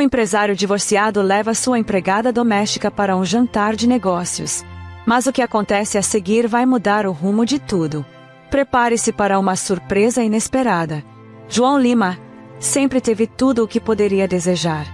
empresário divorciado leva sua empregada doméstica para um jantar de negócios. Mas o que acontece a seguir vai mudar o rumo de tudo. Prepare-se para uma surpresa inesperada. João Lima sempre teve tudo o que poderia desejar.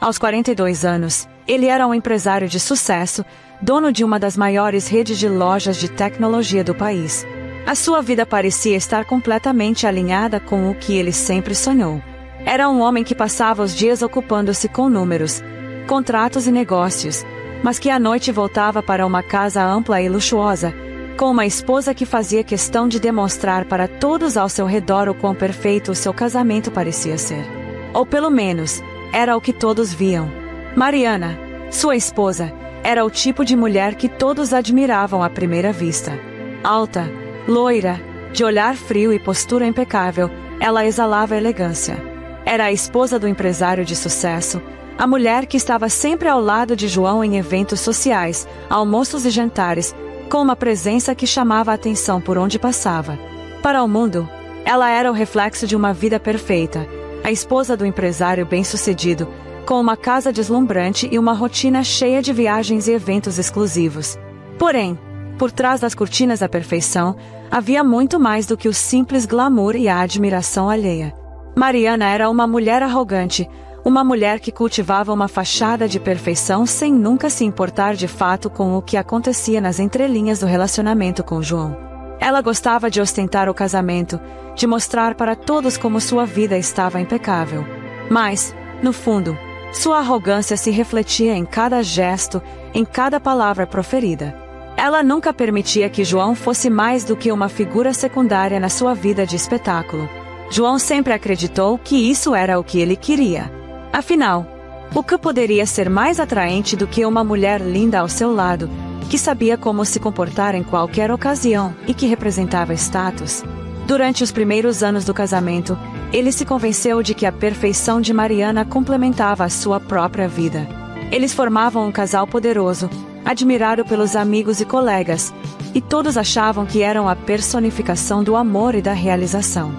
Aos 42 anos, ele era um empresário de sucesso, dono de uma das maiores redes de lojas de tecnologia do país. A sua vida parecia estar completamente alinhada com o que ele sempre sonhou. Era um homem que passava os dias ocupando-se com números, contratos e negócios, mas que à noite voltava para uma casa ampla e luxuosa, com uma esposa que fazia questão de demonstrar para todos ao seu redor o quão perfeito o seu casamento parecia ser. Ou pelo menos, era o que todos viam. Mariana, sua esposa, era o tipo de mulher que todos admiravam à primeira vista. Alta, loira, de olhar frio e postura impecável, ela exalava elegância. Era a esposa do empresário de sucesso, a mulher que estava sempre ao lado de João em eventos sociais, almoços e jantares, com uma presença que chamava a atenção por onde passava. Para o mundo, ela era o reflexo de uma vida perfeita, a esposa do empresário bem-sucedido, com uma casa deslumbrante e uma rotina cheia de viagens e eventos exclusivos. Porém, por trás das cortinas da perfeição, havia muito mais do que o simples glamour e a admiração alheia. Mariana era uma mulher arrogante, uma mulher que cultivava uma fachada de perfeição sem nunca se importar de fato com o que acontecia nas entrelinhas do relacionamento com João. Ela gostava de ostentar o casamento, de mostrar para todos como sua vida estava impecável. Mas, no fundo, sua arrogância se refletia em cada gesto, em cada palavra proferida. Ela nunca permitia que João fosse mais do que uma figura secundária na sua vida de espetáculo. João sempre acreditou que isso era o que ele queria. Afinal, o que poderia ser mais atraente do que uma mulher linda ao seu lado, que sabia como se comportar em qualquer ocasião e que representava status? Durante os primeiros anos do casamento, ele se convenceu de que a perfeição de Mariana complementava a sua própria vida. Eles formavam um casal poderoso, admirado pelos amigos e colegas, e todos achavam que eram a personificação do amor e da realização.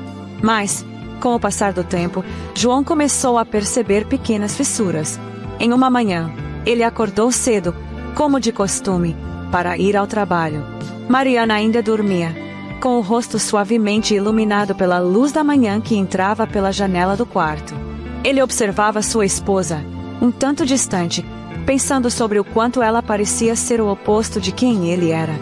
Mas, com o passar do tempo, João começou a perceber pequenas fissuras. Em uma manhã, ele acordou cedo, como de costume, para ir ao trabalho. Mariana ainda dormia, com o rosto suavemente iluminado pela luz da manhã que entrava pela janela do quarto. Ele observava sua esposa, um tanto distante, pensando sobre o quanto ela parecia ser o oposto de quem ele era.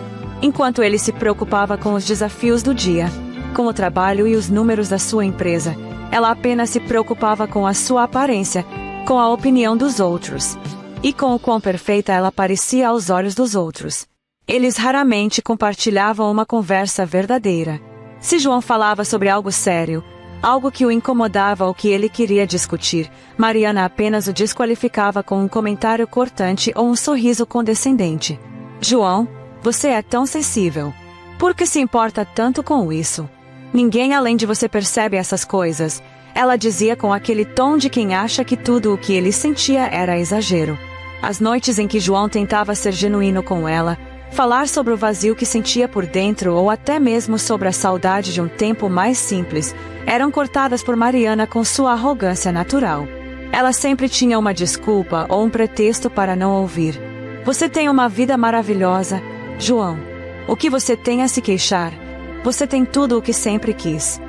Enquanto ele se preocupava com os desafios do dia, com o trabalho e os números da sua empresa, ela apenas se preocupava com a sua aparência, com a opinião dos outros, e com o quão perfeita ela parecia aos olhos dos outros. Eles raramente compartilhavam uma conversa verdadeira. Se João falava sobre algo sério, algo que o incomodava ou que ele queria discutir, Mariana apenas o desqualificava com um comentário cortante ou um sorriso condescendente. João, você é tão sensível. Por que se importa tanto com isso? Ninguém além de você percebe essas coisas, ela dizia com aquele tom de quem acha que tudo o que ele sentia era exagero. As noites em que João tentava ser genuíno com ela, falar sobre o vazio que sentia por dentro ou até mesmo sobre a saudade de um tempo mais simples, eram cortadas por Mariana com sua arrogância natural. Ela sempre tinha uma desculpa ou um pretexto para não ouvir. Você tem uma vida maravilhosa, João. O que você tem a se queixar? Você tem tudo o que sempre quis.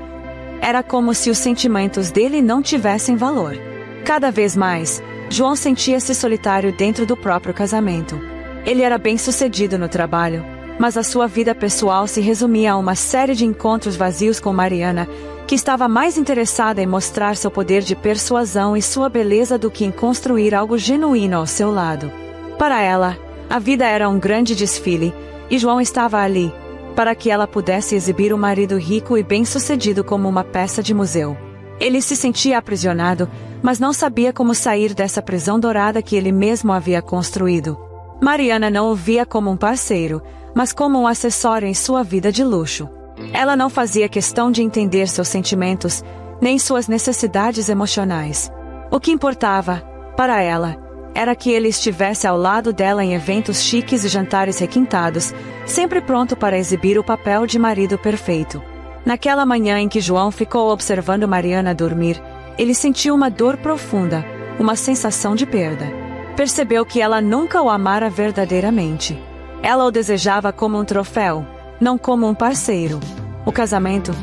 Era como se os sentimentos dele não tivessem valor. Cada vez mais, João sentia-se solitário dentro do próprio casamento. Ele era bem-sucedido no trabalho, mas a sua vida pessoal se resumia a uma série de encontros vazios com Mariana, que estava mais interessada em mostrar seu poder de persuasão e sua beleza do que em construir algo genuíno ao seu lado. Para ela, a vida era um grande desfile, e João estava ali, para que ela pudesse exibir o marido rico e bem-sucedido como uma peça de museu. Ele se sentia aprisionado, mas não sabia como sair dessa prisão dourada que ele mesmo havia construído. Mariana não o via como um parceiro, mas como um acessório em sua vida de luxo. Ela não fazia questão de entender seus sentimentos, nem suas necessidades emocionais. O que importava, para ela, era que ele estivesse ao lado dela em eventos chiques e jantares requintados, sempre pronto para exibir o papel de marido perfeito. Naquela manhã em que João ficou observando Mariana dormir, ele sentiu uma dor profunda, uma sensação de perda. Percebeu que ela nunca o amara verdadeiramente. Ela o desejava como um troféu, não como um parceiro. O casamento,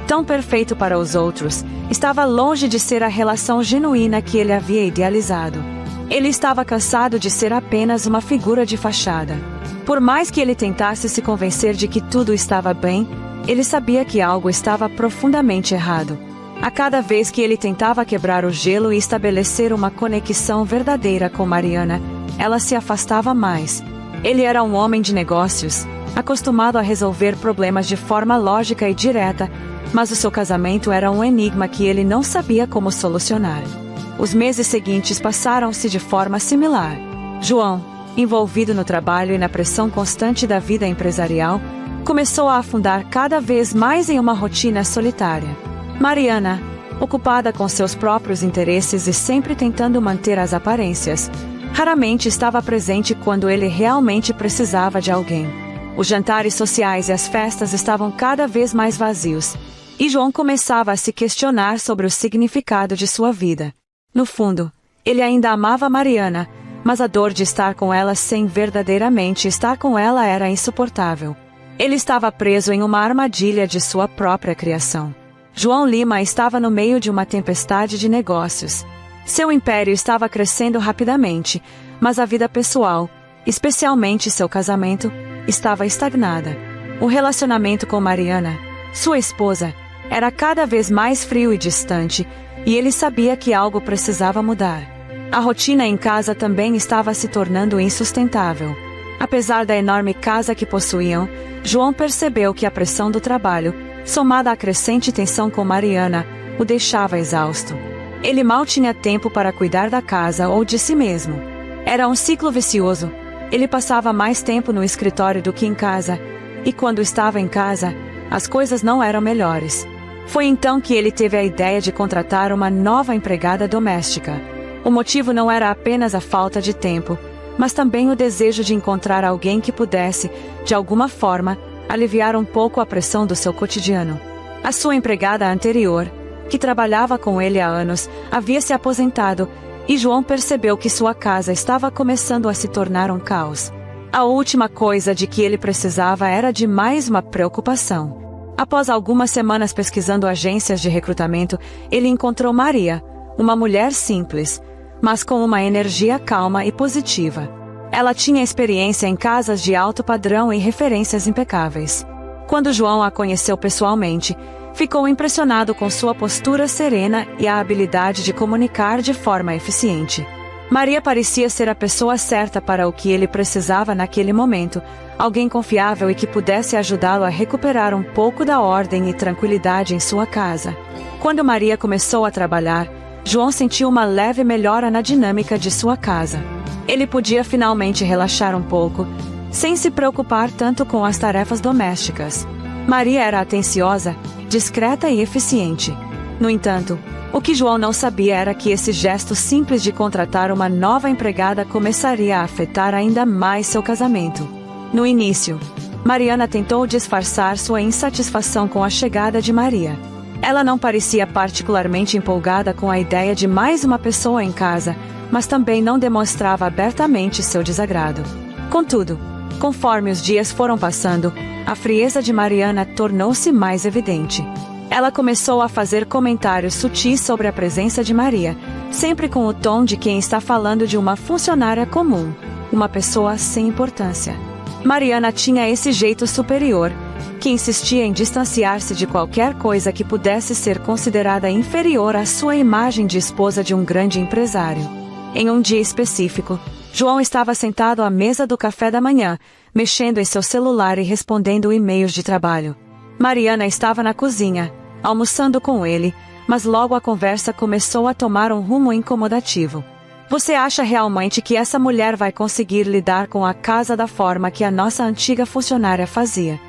tão perfeito para os outros, estava longe de ser a relação genuína que ele havia idealizado. Ele estava cansado de ser apenas uma figura de fachada. Por mais que ele tentasse se convencer de que tudo estava bem, ele sabia que algo estava profundamente errado. A cada vez que ele tentava quebrar o gelo e estabelecer uma conexão verdadeira com Mariana, ela se afastava mais. Ele era um homem de negócios, acostumado a resolver problemas de forma lógica e direta, mas o seu casamento era um enigma que ele não sabia como solucionar. Os meses seguintes passaram-se de forma similar. João, envolvido no trabalho e na pressão constante da vida empresarial, começou a afundar cada vez mais em uma rotina solitária. Mariana, ocupada com seus próprios interesses e sempre tentando manter as aparências, raramente estava presente quando ele realmente precisava de alguém. Os jantares sociais e as festas estavam cada vez mais vazios, e João começava a se questionar sobre o significado de sua vida. No fundo, ele ainda amava Mariana, mas a dor de estar com ela sem verdadeiramente estar com ela era insuportável. Ele estava preso em uma armadilha de sua própria criação. João Lima estava no meio de uma tempestade de negócios. Seu império estava crescendo rapidamente, mas a vida pessoal, especialmente seu casamento, estava estagnada. O relacionamento com Mariana, sua esposa, era cada vez mais frio e distante, e ele sabia que algo precisava mudar. A rotina em casa também estava se tornando insustentável. Apesar da enorme casa que possuíam, João percebeu que a pressão do trabalho, somada à crescente tensão com Mariana, o deixava exausto. Ele mal tinha tempo para cuidar da casa ou de si mesmo. Era um ciclo vicioso. Ele passava mais tempo no escritório do que em casa, e quando estava em casa, as coisas não eram melhores. Foi então que ele teve a ideia de contratar uma nova empregada doméstica. O motivo não era apenas a falta de tempo, mas também o desejo de encontrar alguém que pudesse, de alguma forma, aliviar um pouco a pressão do seu cotidiano. A sua empregada anterior, que trabalhava com ele há anos, havia se aposentado, e João percebeu que sua casa estava começando a se tornar um caos. A última coisa de que ele precisava era de mais uma preocupação. Após algumas semanas pesquisando agências de recrutamento, ele encontrou Maria, uma mulher simples, mas com uma energia calma e positiva. Ela tinha experiência em casas de alto padrão e referências impecáveis. Quando João a conheceu pessoalmente, ficou impressionado com sua postura serena e a habilidade de comunicar de forma eficiente. Maria parecia ser a pessoa certa para o que ele precisava naquele momento, alguém confiável e que pudesse ajudá-lo a recuperar um pouco da ordem e tranquilidade em sua casa. Quando Maria começou a trabalhar, João sentiu uma leve melhora na dinâmica de sua casa. Ele podia finalmente relaxar um pouco, sem se preocupar tanto com as tarefas domésticas. Maria era atenciosa, discreta e eficiente. No entanto, o que João não sabia era que esse gesto simples de contratar uma nova empregada começaria a afetar ainda mais seu casamento. No início, Mariana tentou disfarçar sua insatisfação com a chegada de Maria. Ela não parecia particularmente empolgada com a ideia de mais uma pessoa em casa, mas também não demonstrava abertamente seu desagrado. Contudo, conforme os dias foram passando, a frieza de Mariana tornou-se mais evidente. Ela começou a fazer comentários sutis sobre a presença de Maria, sempre com o tom de quem está falando de uma funcionária comum, uma pessoa sem importância. Mariana tinha esse jeito superior, que insistia em distanciar-se de qualquer coisa que pudesse ser considerada inferior à sua imagem de esposa de um grande empresário. Em um dia específico, João estava sentado à mesa do café da manhã, mexendo em seu celular e respondendo e-mails de trabalho. Mariana estava na cozinha, almoçando com ele, mas logo a conversa começou a tomar um rumo incomodativo. Você acha realmente que essa mulher vai conseguir lidar com a casa da forma que a nossa antiga funcionária fazia?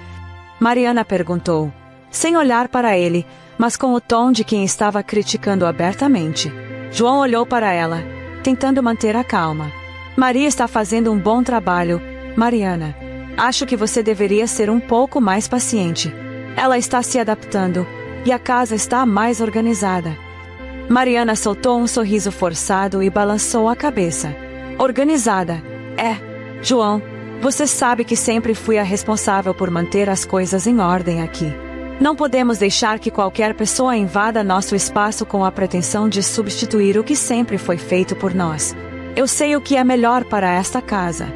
Mariana perguntou, sem olhar para ele, mas com o tom de quem estava criticando abertamente. João olhou para ela, tentando manter a calma. Maria está fazendo um bom trabalho, Mariana. Acho que você deveria ser um pouco mais paciente. Ela está se adaptando, e a casa está mais organizada. Mariana soltou um sorriso forçado e balançou a cabeça. Organizada. João, você sabe que sempre fui a responsável por manter as coisas em ordem aqui. Não podemos deixar que qualquer pessoa invada nosso espaço com a pretensão de substituir o que sempre foi feito por nós. Eu sei o que é melhor para esta casa.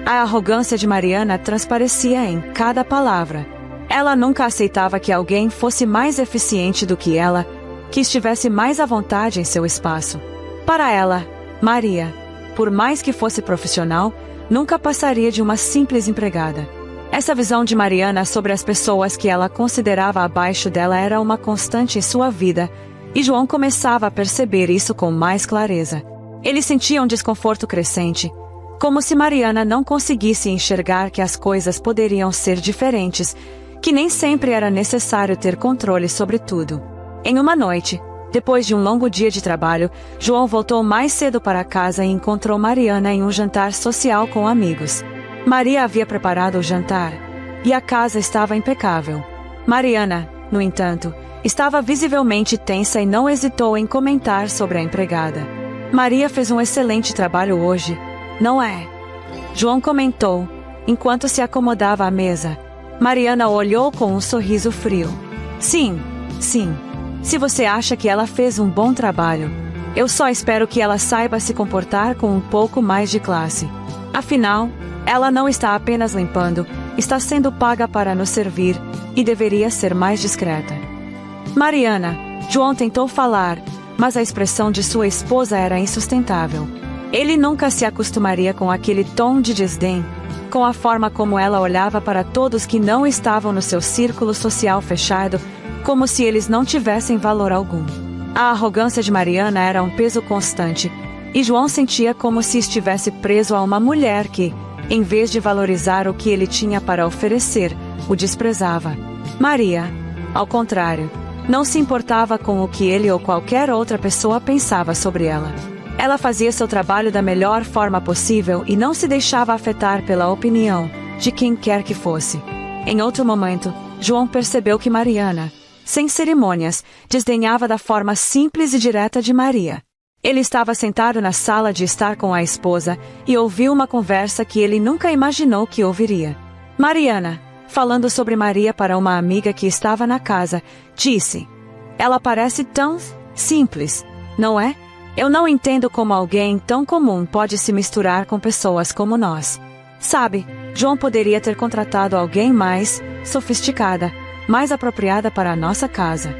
A arrogância de Mariana transparecia em cada palavra. Ela nunca aceitava que alguém fosse mais eficiente do que ela, que estivesse mais à vontade em seu espaço. Para ela, Maria, por mais que fosse profissional, nunca passaria de uma simples empregada. Essa visão de Mariana sobre as pessoas que ela considerava abaixo dela era uma constante em sua vida, e João começava a perceber isso com mais clareza. Ele sentia um desconforto crescente, como se Mariana não conseguisse enxergar que as coisas poderiam ser diferentes, que nem sempre era necessário ter controle sobre tudo. Em uma noite, depois de um longo dia de trabalho, João voltou mais cedo para casa e encontrou Mariana em um jantar social com amigos. Maria havia preparado o jantar, e a casa estava impecável. Mariana, no entanto, estava visivelmente tensa e não hesitou em comentar sobre a empregada. Maria fez um excelente trabalho hoje, não é? João comentou, enquanto se acomodava à mesa. Mariana olhou com um sorriso frio. Sim. Se você acha que ela fez um bom trabalho, eu só espero que ela saiba se comportar com um pouco mais de classe. Afinal, ela não está apenas limpando, está sendo paga para nos servir, e deveria ser mais discreta. Mariana, João tentou falar, mas a expressão de sua esposa era insustentável. Ele nunca se acostumaria com aquele tom de desdém, com a forma como ela olhava para todos que não estavam no seu círculo social fechado, como se eles não tivessem valor algum. A arrogância de Mariana era um peso constante, e João sentia como se estivesse preso a uma mulher que, em vez de valorizar o que ele tinha para oferecer, o desprezava. Maria, ao contrário, não se importava com o que ele ou qualquer outra pessoa pensava sobre ela. Ela fazia seu trabalho da melhor forma possível e não se deixava afetar pela opinião de quem quer que fosse. Em outro momento, João percebeu que Mariana, sem cerimônias, desdenhava da forma simples e direta de Maria. Ele estava sentado na sala de estar com a esposa e ouviu uma conversa que ele nunca imaginou que ouviria. Mariana, falando sobre Maria para uma amiga que estava na casa, disse: "Ela parece tão simples, não é? Eu não entendo como alguém tão comum pode se misturar com pessoas como nós. Sabe, João poderia ter contratado alguém mais sofisticada, mais apropriada para a nossa casa."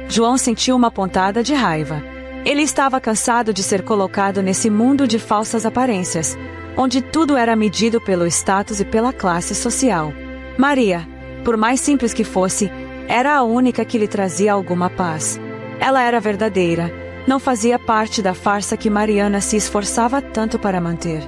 João sentiu uma pontada de raiva. Ele estava cansado de ser colocado nesse mundo de falsas aparências, onde tudo era medido pelo status e pela classe social. Maria, por mais simples que fosse, era a única que lhe trazia alguma paz. Ela era verdadeira, não fazia parte da farsa que Mariana se esforçava tanto para manter.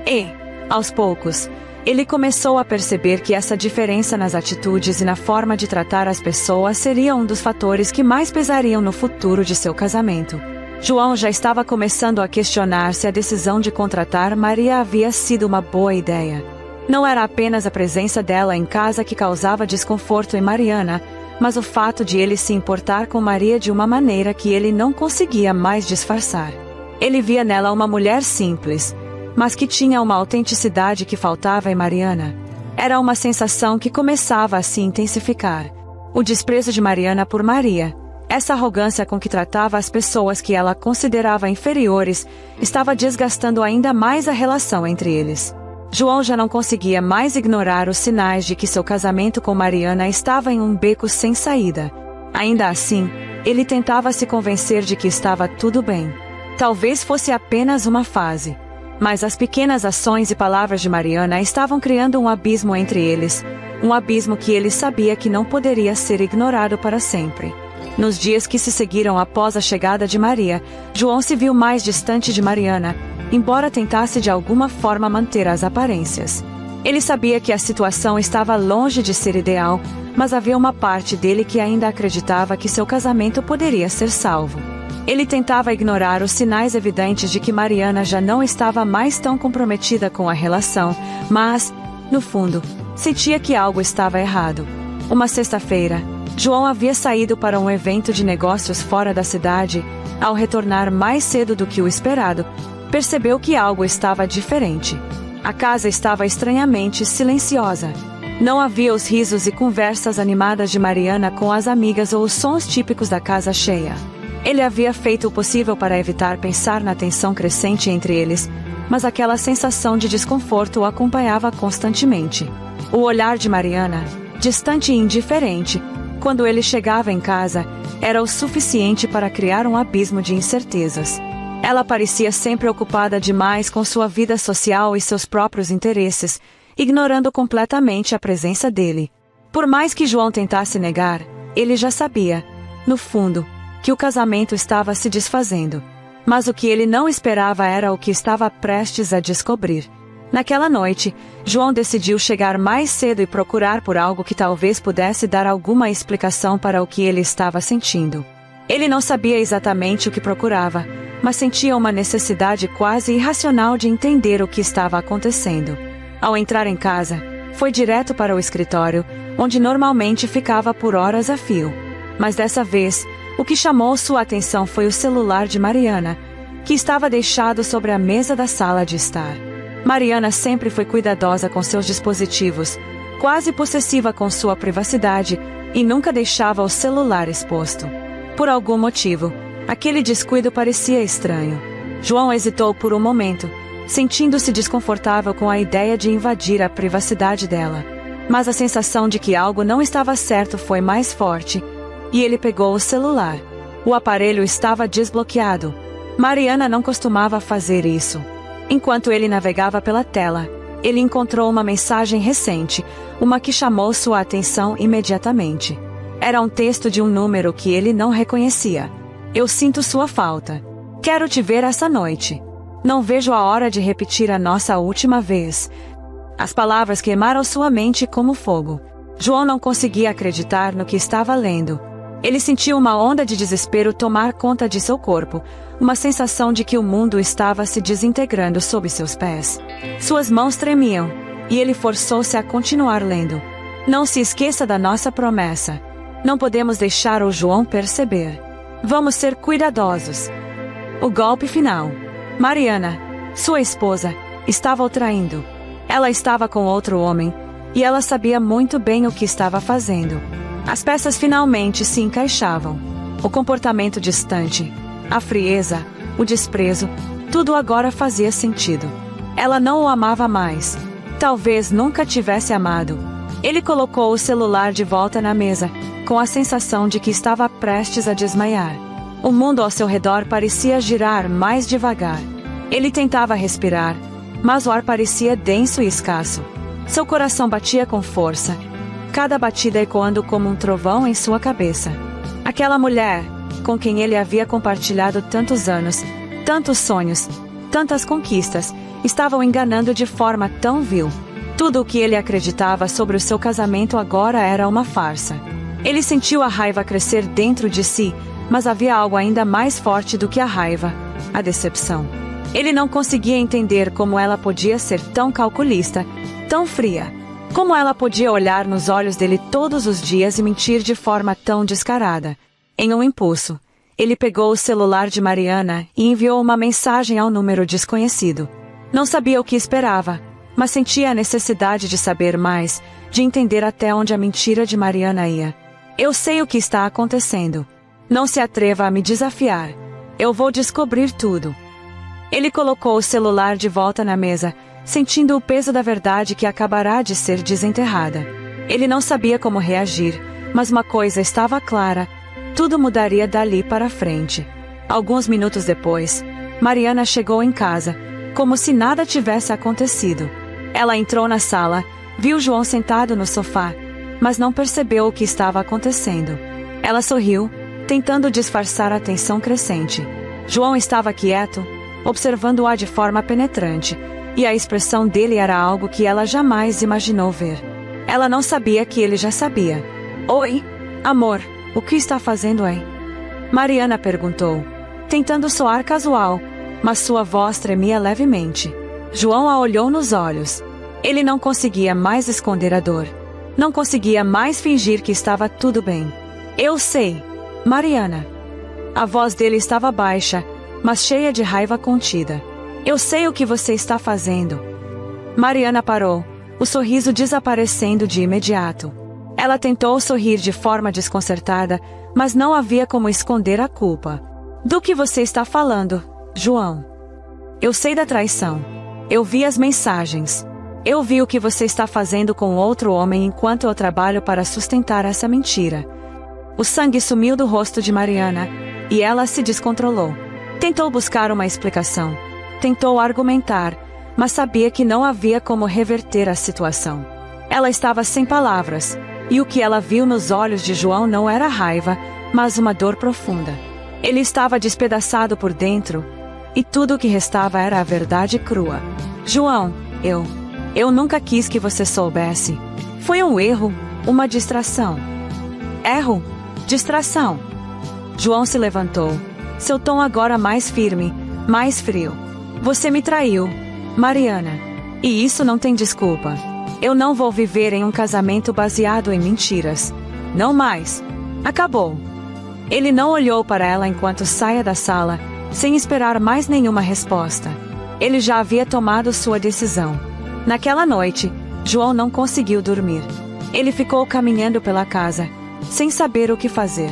E, aos poucos, ele começou a perceber que essa diferença nas atitudes e na forma de tratar as pessoas seria um dos fatores que mais pesariam no futuro de seu casamento. João já estava começando a questionar se a decisão de contratar Maria havia sido uma boa ideia. Não era apenas a presença dela em casa que causava desconforto em Mariana, mas o fato de ele se importar com Maria de uma maneira que ele não conseguia mais disfarçar. Ele via nela uma mulher simples, mas que tinha uma autenticidade que faltava em Mariana. Era uma sensação que começava a se intensificar. O desprezo de Mariana por Maria, essa arrogância com que tratava as pessoas que ela considerava inferiores, estava desgastando ainda mais a relação entre eles. João já não conseguia mais ignorar os sinais de que seu casamento com Mariana estava em um beco sem saída. Ainda assim, ele tentava se convencer de que estava tudo bem. Talvez fosse apenas uma fase. Mas as pequenas ações e palavras de Mariana estavam criando um abismo entre eles, um abismo que ele sabia que não poderia ser ignorado para sempre. Nos dias que se seguiram após a chegada de Maria, João se viu mais distante de Mariana, embora tentasse de alguma forma manter as aparências. Ele sabia que a situação estava longe de ser ideal, mas havia uma parte dele que ainda acreditava que seu casamento poderia ser salvo. Ele tentava ignorar os sinais evidentes de que Mariana já não estava mais tão comprometida com a relação, mas, no fundo, sentia que algo estava errado. Uma sexta-feira, João havia saído para um evento de negócios fora da cidade. Ao retornar mais cedo do que o esperado, percebeu que algo estava diferente. A casa estava estranhamente silenciosa. Não havia os risos e conversas animadas de Mariana com as amigas ou os sons típicos da casa cheia. Ele havia feito o possível para evitar pensar na tensão crescente entre eles, mas aquela sensação de desconforto o acompanhava constantemente. O olhar de Mariana, distante e indiferente, quando ele chegava em casa, era o suficiente para criar um abismo de incertezas. Ela parecia sempre ocupada demais com sua vida social e seus próprios interesses, ignorando completamente a presença dele. Por mais que João tentasse negar, ele já sabia, no fundo, que o casamento estava se desfazendo. Mas o que ele não esperava era o que estava prestes a descobrir. Naquela noite, João decidiu chegar mais cedo e procurar por algo que talvez pudesse dar alguma explicação para o que ele estava sentindo. Ele não sabia exatamente o que procurava, mas sentia uma necessidade quase irracional de entender o que estava acontecendo. Ao entrar em casa, foi direto para o escritório, onde normalmente ficava por horas a fio. Mas dessa vez, o que chamou sua atenção foi o celular de Mariana, que estava deixado sobre a mesa da sala de estar. Mariana sempre foi cuidadosa com seus dispositivos, quase possessiva com sua privacidade, e nunca deixava o celular exposto. Por algum motivo, aquele descuido parecia estranho. João hesitou por um momento, sentindo-se desconfortável com a ideia de invadir a privacidade dela. Mas a sensação de que algo não estava certo foi mais forte, e ele pegou o celular. O aparelho estava desbloqueado. Mariana não costumava fazer isso. Enquanto ele navegava pela tela, ele encontrou uma mensagem recente, uma que chamou sua atenção imediatamente. Era um texto de um número que ele não reconhecia. Eu sinto sua falta. Quero te ver essa noite. Não vejo a hora de repetir a nossa última vez. As palavras queimaram sua mente como fogo. João não conseguia acreditar no que estava lendo. Ele sentiu uma onda de desespero tomar conta de seu corpo, uma sensação de que o mundo estava se desintegrando sob seus pés. Suas mãos tremiam, e ele forçou-se a continuar lendo. Não se esqueça da nossa promessa. Não podemos deixar o João perceber. Vamos ser cuidadosos. O golpe final. Mariana, sua esposa, estava o traindo. Ela estava com outro homem, e ela sabia muito bem o que estava fazendo. As peças finalmente se encaixavam. O comportamento distante, a frieza, o desprezo, tudo agora fazia sentido. Ela não o amava mais. Talvez nunca tivesse amado. Ele colocou o celular de volta na mesa, com a sensação de que estava prestes a desmaiar. O mundo ao seu redor parecia girar mais devagar. Ele tentava respirar, mas o ar parecia denso e escasso. Seu coração batia com força, cada batida ecoando como um trovão em sua cabeça. Aquela mulher, com quem ele havia compartilhado tantos anos, tantos sonhos, tantas conquistas, estava o enganando de forma tão vil. Tudo o que ele acreditava sobre o seu casamento agora era uma farsa. Ele sentiu a raiva crescer dentro de si, mas havia algo ainda mais forte do que a raiva: a decepção. Ele não conseguia entender como ela podia ser tão calculista, tão fria. Como ela podia olhar nos olhos dele todos os dias e mentir de forma tão descarada. Em um impulso, ele pegou o celular de Mariana e enviou uma mensagem ao número desconhecido. Não sabia o que esperava, mas sentia a necessidade de saber mais, de entender até onde a mentira de Mariana ia. Eu sei o que está acontecendo. Não se atreva a me desafiar. Eu vou descobrir tudo. Ele colocou o celular de volta na mesa, sentindo o peso da verdade que acabará de ser desenterrada. Ele não sabia como reagir, mas uma coisa estava clara: tudo mudaria dali para frente. Alguns minutos depois, Mariana chegou em casa, como se nada tivesse acontecido. Ela entrou na sala, viu João sentado no sofá, mas não percebeu o que estava acontecendo. Ela sorriu, tentando disfarçar a tensão crescente. João estava quieto, observando-a de forma penetrante, e a expressão dele era algo que ela jamais imaginou ver. Ela não sabia que ele já sabia. Oi, amor, o que está fazendo aí? Mariana perguntou, tentando soar casual, mas sua voz tremia levemente. João a olhou nos olhos. Ele não conseguia mais esconder a dor. Não conseguia mais fingir que estava tudo bem. Eu sei, Mariana. A voz dele estava baixa, mas cheia de raiva contida. Eu sei o que você está fazendo. Mariana parou, o sorriso desaparecendo de imediato. Ela tentou sorrir de forma desconcertada, mas não havia como esconder a culpa. Do que você está falando, João? Eu sei da traição. Eu vi as mensagens. Eu vi o que você está fazendo com outro homem enquanto eu trabalho para sustentar essa mentira. O sangue sumiu do rosto de Mariana, e ela se descontrolou. Tentou buscar uma explicação. Tentou argumentar, mas sabia que não havia como reverter a situação. Ela estava sem palavras, e o que ela viu nos olhos de João não era raiva, mas uma dor profunda. Ele estava despedaçado por dentro, e tudo o que restava era a verdade crua. João, eu nunca quis que você soubesse. Foi um erro, uma distração. Erro? Distração. João se levantou, seu tom agora mais firme, mais frio. Você me traiu, Mariana. E isso não tem desculpa. Eu não vou viver em um casamento baseado em mentiras. Não mais. Acabou. Ele não olhou para ela enquanto saía da sala, sem esperar mais nenhuma resposta. Ele já havia tomado sua decisão. Naquela noite, João não conseguiu dormir. Ele ficou caminhando pela casa, sem saber o que fazer.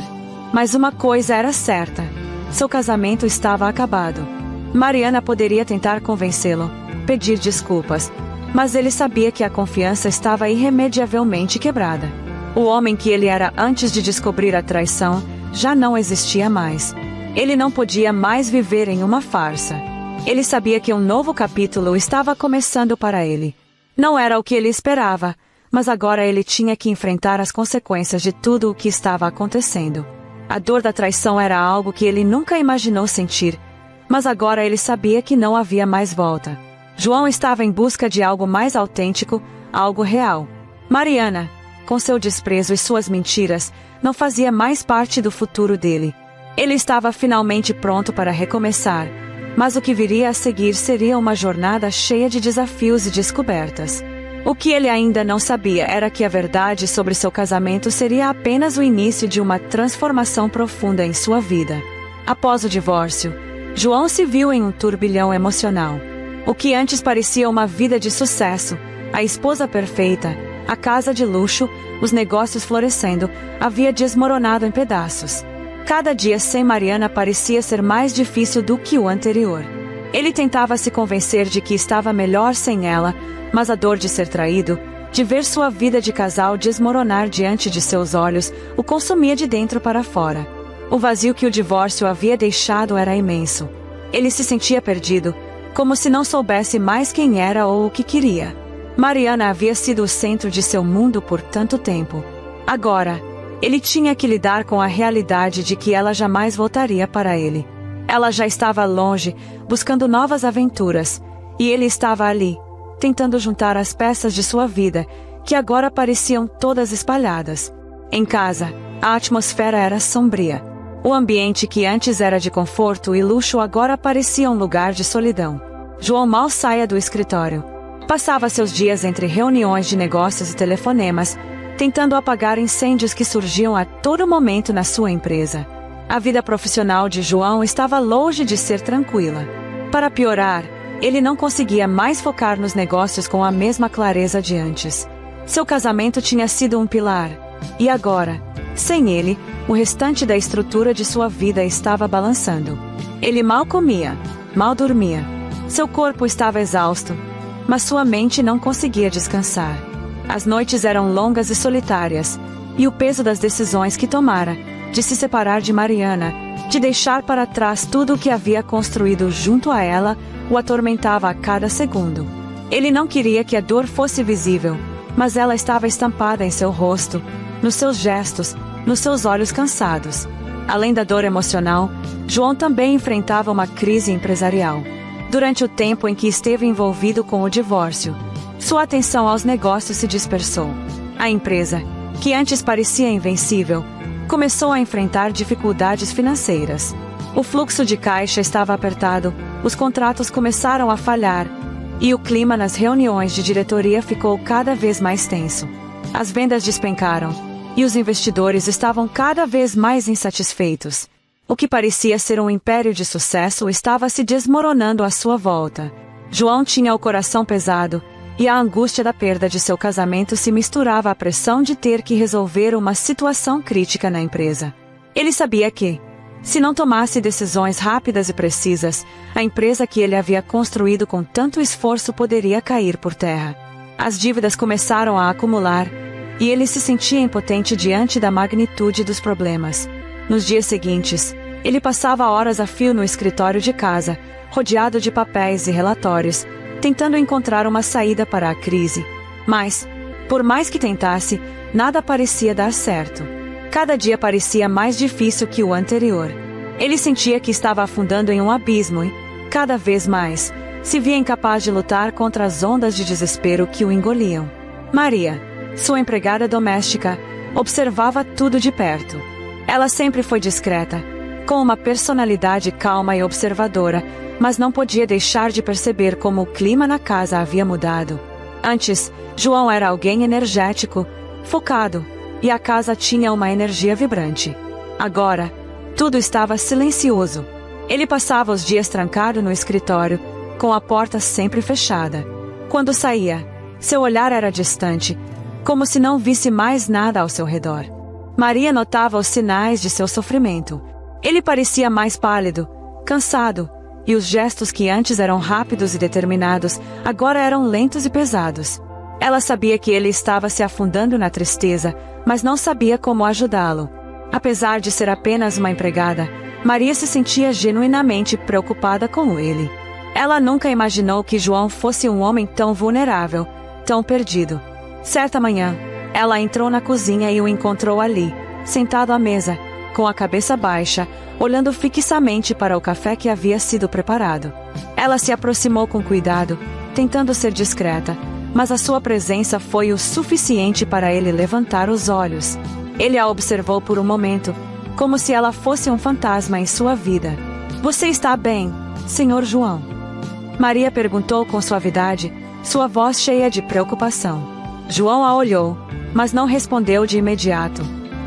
Mas uma coisa era certa: seu casamento estava acabado. Mariana poderia tentar convencê-lo, pedir desculpas, mas ele sabia que a confiança estava irremediavelmente quebrada. O homem que ele era antes de descobrir a traição já não existia mais. Ele não podia mais viver em uma farsa. Ele sabia que um novo capítulo estava começando para ele. Não era o que ele esperava, mas agora ele tinha que enfrentar as consequências de tudo o que estava acontecendo. A dor da traição era algo que ele nunca imaginou sentir, mas agora ele sabia que não havia mais volta. João estava em busca de algo mais autêntico, algo real. Mariana, com seu desprezo e suas mentiras, não fazia mais parte do futuro dele. Ele estava finalmente pronto para recomeçar, mas o que viria a seguir seria uma jornada cheia de desafios e descobertas. O que ele ainda não sabia era que a verdade sobre seu casamento seria apenas o início de uma transformação profunda em sua vida. Após o divórcio, João se viu em um turbilhão emocional. O que antes parecia uma vida de sucesso, a esposa perfeita, a casa de luxo, os negócios florescendo, havia desmoronado em pedaços. Cada dia sem Mariana parecia ser mais difícil do que o anterior. Ele tentava se convencer de que estava melhor sem ela, mas a dor de ser traído, de ver sua vida de casal desmoronar diante de seus olhos, o consumia de dentro para fora. O vazio que o divórcio havia deixado era imenso. Ele se sentia perdido, como se não soubesse mais quem era ou o que queria. Mariana havia sido o centro de seu mundo por tanto tempo. Agora, ele tinha que lidar com a realidade de que ela jamais voltaria para ele. Ela já estava longe, buscando novas aventuras, e ele estava ali, tentando juntar as peças de sua vida, que agora pareciam todas espalhadas. Em casa, a atmosfera era sombria. O ambiente que antes era de conforto e luxo agora parecia um lugar de solidão. João mal saía do escritório. Passava seus dias entre reuniões de negócios e telefonemas, tentando apagar incêndios que surgiam a todo momento na sua empresa. A vida profissional de João estava longe de ser tranquila. Para piorar, ele não conseguia mais focar nos negócios com a mesma clareza de antes. Seu casamento tinha sido um pilar, e agora, sem ele, o restante da estrutura de sua vida estava balançando. Ele mal comia, mal dormia. Seu corpo estava exausto, mas sua mente não conseguia descansar. As noites eram longas e solitárias, e o peso das decisões que tomara, de se separar de Mariana, de deixar para trás tudo o que havia construído junto a ela, o atormentava a cada segundo. Ele não queria que a dor fosse visível, mas ela estava estampada em seu rosto, nos seus gestos, nos seus olhos cansados. Além da dor emocional, João também enfrentava uma crise empresarial. Durante o tempo em que esteve envolvido com o divórcio, sua atenção aos negócios se dispersou. A empresa, que antes parecia invencível, começou a enfrentar dificuldades financeiras. O fluxo de caixa estava apertado, os contratos começaram a falhar, e o clima nas reuniões de diretoria ficou cada vez mais tenso. As vendas despencaram, e os investidores estavam cada vez mais insatisfeitos. O que parecia ser um império de sucesso estava se desmoronando à sua volta. João tinha o coração pesado, e a angústia da perda de seu casamento se misturava à pressão de ter que resolver uma situação crítica na empresa. Ele sabia que, se não tomasse decisões rápidas e precisas, a empresa que ele havia construído com tanto esforço poderia cair por terra. As dívidas começaram a acumular, e ele se sentia impotente diante da magnitude dos problemas. Nos dias seguintes, ele passava horas a fio no escritório de casa, rodeado de papéis e relatórios, tentando encontrar uma saída para a crise. Mas, por mais que tentasse, nada parecia dar certo. Cada dia parecia mais difícil que o anterior. Ele sentia que estava afundando em um abismo e, cada vez mais, se via incapaz de lutar contra as ondas de desespero que o engoliam. Maria, sua empregada doméstica, observava tudo de perto. Ela sempre foi discreta, com uma personalidade calma e observadora, mas não podia deixar de perceber como o clima na casa havia mudado. Antes, João era alguém energético, focado, e a casa tinha uma energia vibrante. Agora, tudo estava silencioso. Ele passava os dias trancado no escritório, com a porta sempre fechada. Quando saía, seu olhar era distante, como se não visse mais nada ao seu redor. Maria notava os sinais de seu sofrimento. Ele parecia mais pálido, cansado, e os gestos que antes eram rápidos e determinados, agora eram lentos e pesados. Ela sabia que ele estava se afundando na tristeza, mas não sabia como ajudá-lo. Apesar de ser apenas uma empregada, Maria se sentia genuinamente preocupada com ele. Ela nunca imaginou que João fosse um homem tão vulnerável, tão perdido. Certa manhã, ela entrou na cozinha e o encontrou ali, sentado à mesa, com a cabeça baixa, olhando fixamente para o café que havia sido preparado. Ela se aproximou com cuidado, tentando ser discreta, mas a sua presença foi o suficiente para ele levantar os olhos. Ele a observou por um momento, como se ela fosse um fantasma em sua vida. "Você está bem, Senhor João?" Maria perguntou com suavidade, sua voz cheia de preocupação. João a olhou, mas não respondeu de imediato.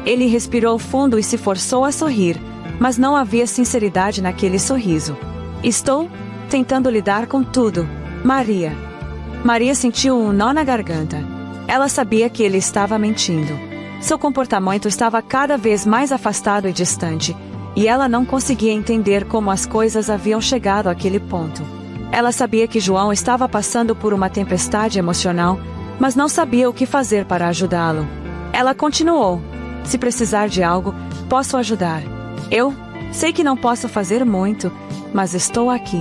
Ele respirou fundo e se forçou a sorrir, mas não havia sinceridade naquele sorriso. "Estou tentando lidar com tudo, Maria." Maria sentiu um nó na garganta. Ela sabia que ele estava mentindo. Seu comportamento estava cada vez mais afastado e distante, e ela não conseguia entender como as coisas haviam chegado àquele ponto. Ela sabia que João estava passando por uma tempestade emocional, mas não sabia o que fazer para ajudá-lo. Ela continuou: "Se precisar de algo, posso ajudar. Eu sei que não posso fazer muito, mas estou aqui."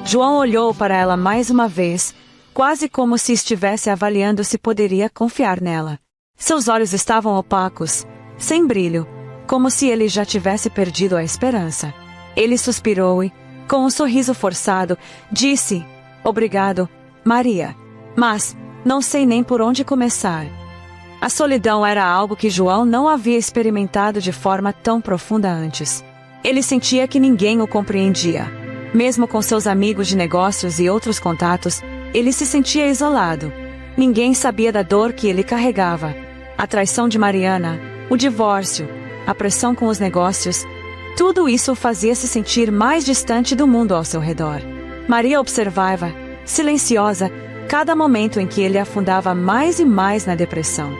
João olhou para ela mais uma vez, quase como se estivesse avaliando se poderia confiar nela. Seus olhos estavam opacos, sem brilho, como se ele já tivesse perdido a esperança. Ele suspirou e, com um sorriso forçado, disse: "Obrigado, Maria. Mas não sei nem por onde começar." A solidão era algo que João não havia experimentado de forma tão profunda antes. Ele sentia que ninguém o compreendia. Mesmo com seus amigos de negócios e outros contatos, ele se sentia isolado. Ninguém sabia da dor que ele carregava. A traição de Mariana, o divórcio, a pressão com os negócios, tudo isso o fazia se sentir mais distante do mundo ao seu redor. Maria observava, silenciosa, cada momento em que ele afundava mais e mais na depressão.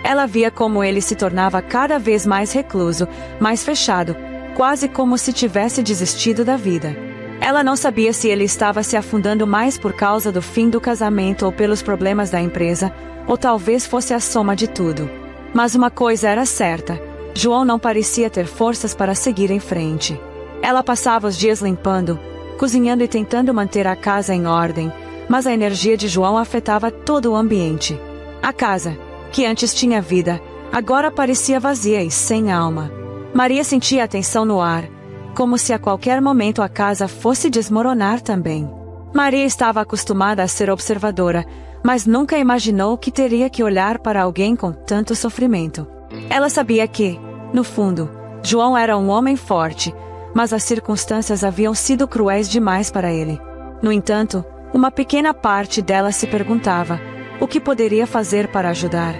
Ela via como ele se tornava cada vez mais recluso, mais fechado, quase como se tivesse desistido da vida. Ela não sabia se ele estava se afundando mais por causa do fim do casamento ou pelos problemas da empresa, ou talvez fosse a soma de tudo. Mas uma coisa era certa: João não parecia ter forças para seguir em frente. Ela passava os dias limpando, cozinhando e tentando manter a casa em ordem, mas a energia de João afetava todo o ambiente. A casa, que antes tinha vida, agora parecia vazia e sem alma. Maria sentia a tensão no ar, como se a qualquer momento a casa fosse desmoronar também. Maria estava acostumada a ser observadora, mas nunca imaginou que teria que olhar para alguém com tanto sofrimento. Ela sabia que, no fundo, João era um homem forte, mas as circunstâncias haviam sido cruéis demais para ele. No entanto, uma pequena parte dela se perguntava: o que poderia fazer para ajudar?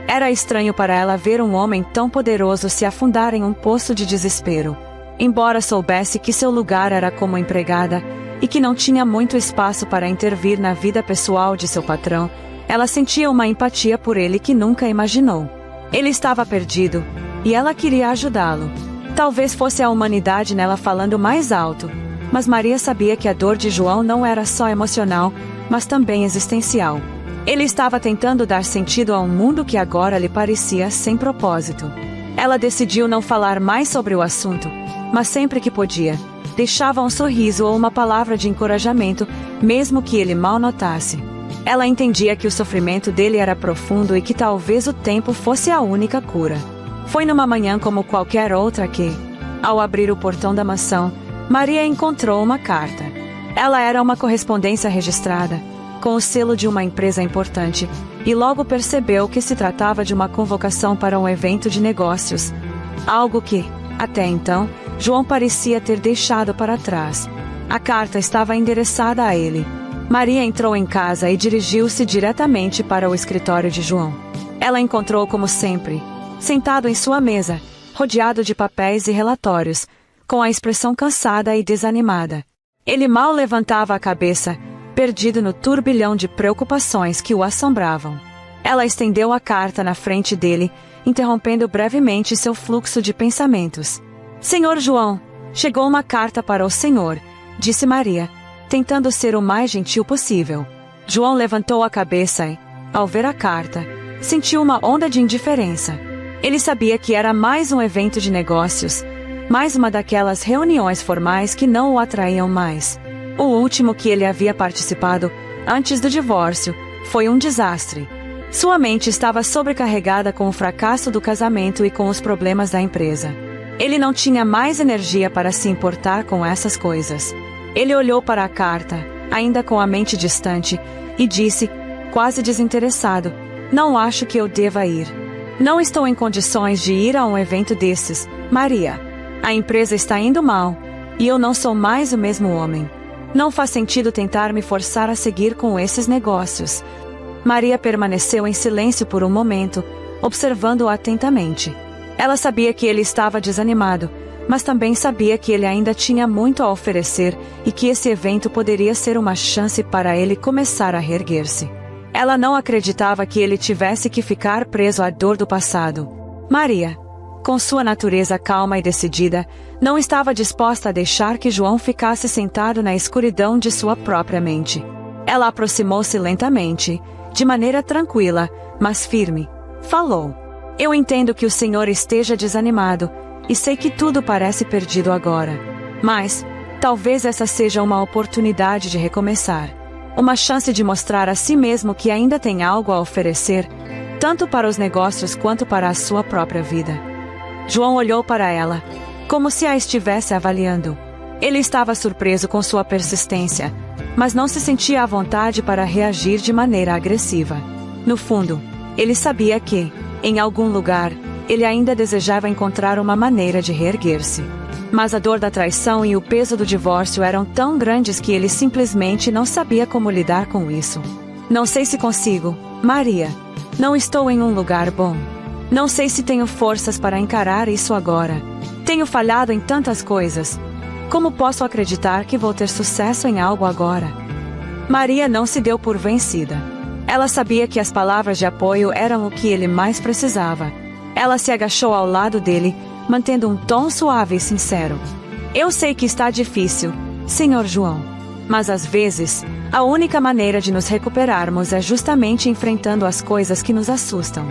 Era estranho para ela ver um homem tão poderoso se afundar em um poço de desespero. Embora soubesse que seu lugar era como empregada, e que não tinha muito espaço para intervir na vida pessoal de seu patrão, ela sentia uma empatia por ele que nunca imaginou. Ele estava perdido, e ela queria ajudá-lo. Talvez fosse a humanidade nela falando mais alto, mas Maria sabia que a dor de João não era só emocional, mas também existencial. Ele estava tentando dar sentido a um mundo que agora lhe parecia sem propósito. Ela decidiu não falar mais sobre o assunto, mas sempre que podia, deixava um sorriso ou uma palavra de encorajamento, mesmo que ele mal notasse. Ela entendia que o sofrimento dele era profundo e que talvez o tempo fosse a única cura. Foi numa manhã como qualquer outra que, ao abrir o portão da mansão, Maria encontrou uma carta. Ela era uma correspondência registrada, com o selo de uma empresa importante, e logo percebeu que se tratava de uma convocação para um evento de negócios. Algo que, até então, João parecia ter deixado para trás. A carta estava endereçada a ele. Maria entrou em casa e dirigiu-se diretamente para o escritório de João. Ela encontrou como sempre, sentado em sua mesa, rodeado de papéis e relatórios, com a expressão cansada e desanimada. Ele mal levantava a cabeça, perdido no turbilhão de preocupações que o assombravam. Ela estendeu a carta na frente dele, interrompendo brevemente seu fluxo de pensamentos. Senhor João, chegou uma carta para o senhor, disse Maria, tentando ser o mais gentil possível. João levantou a cabeça e, ao ver a carta, sentiu uma onda de indiferença. Ele sabia que era mais um evento de negócios, mais uma daquelas reuniões formais que não o atraíam mais. O último que ele havia participado, antes do divórcio, foi um desastre. Sua mente estava sobrecarregada com o fracasso do casamento e com os problemas da empresa. Ele não tinha mais energia para se importar com essas coisas. Ele olhou para a carta, ainda com a mente distante, e disse, quase desinteressado, não acho que eu deva ir. Não estou em condições de ir a um evento desses, Maria. A empresa está indo mal, e eu não sou mais o mesmo homem. Não faz sentido tentar me forçar a seguir com esses negócios. Maria permaneceu em silêncio por um momento, observando-o atentamente. Ela sabia que ele estava desanimado, mas também sabia que ele ainda tinha muito a oferecer e que esse evento poderia ser uma chance para ele começar a reerguer-se. Ela não acreditava que ele tivesse que ficar preso à dor do passado. Maria, com sua natureza calma e decidida, não estava disposta a deixar que João ficasse sentado na escuridão de sua própria mente. Ela aproximou-se lentamente, de maneira tranquila, mas firme. Falou. Eu entendo que o senhor esteja desanimado, e sei que tudo parece perdido agora. Mas, talvez essa seja uma oportunidade de recomeçar. Uma chance de mostrar a si mesmo que ainda tem algo a oferecer, tanto para os negócios quanto para a sua própria vida. João olhou para ela, como se a estivesse avaliando. Ele estava surpreso com sua persistência, mas não se sentia à vontade para reagir de maneira agressiva. No fundo, ele sabia que, em algum lugar, ele ainda desejava encontrar uma maneira de reerguer-se. Mas a dor da traição e o peso do divórcio eram tão grandes que ele simplesmente não sabia como lidar com isso. Não sei se consigo, Maria. Não estou em um lugar bom. Não sei se tenho forças para encarar isso agora. Tenho falhado em tantas coisas. Como posso acreditar que vou ter sucesso em algo agora? Maria não se deu por vencida. Ela sabia que as palavras de apoio eram o que ele mais precisava. Ela se agachou ao lado dele, mantendo um tom suave e sincero. Eu sei que está difícil, Senhor João. Mas às vezes, a única maneira de nos recuperarmos é justamente enfrentando as coisas que nos assustam.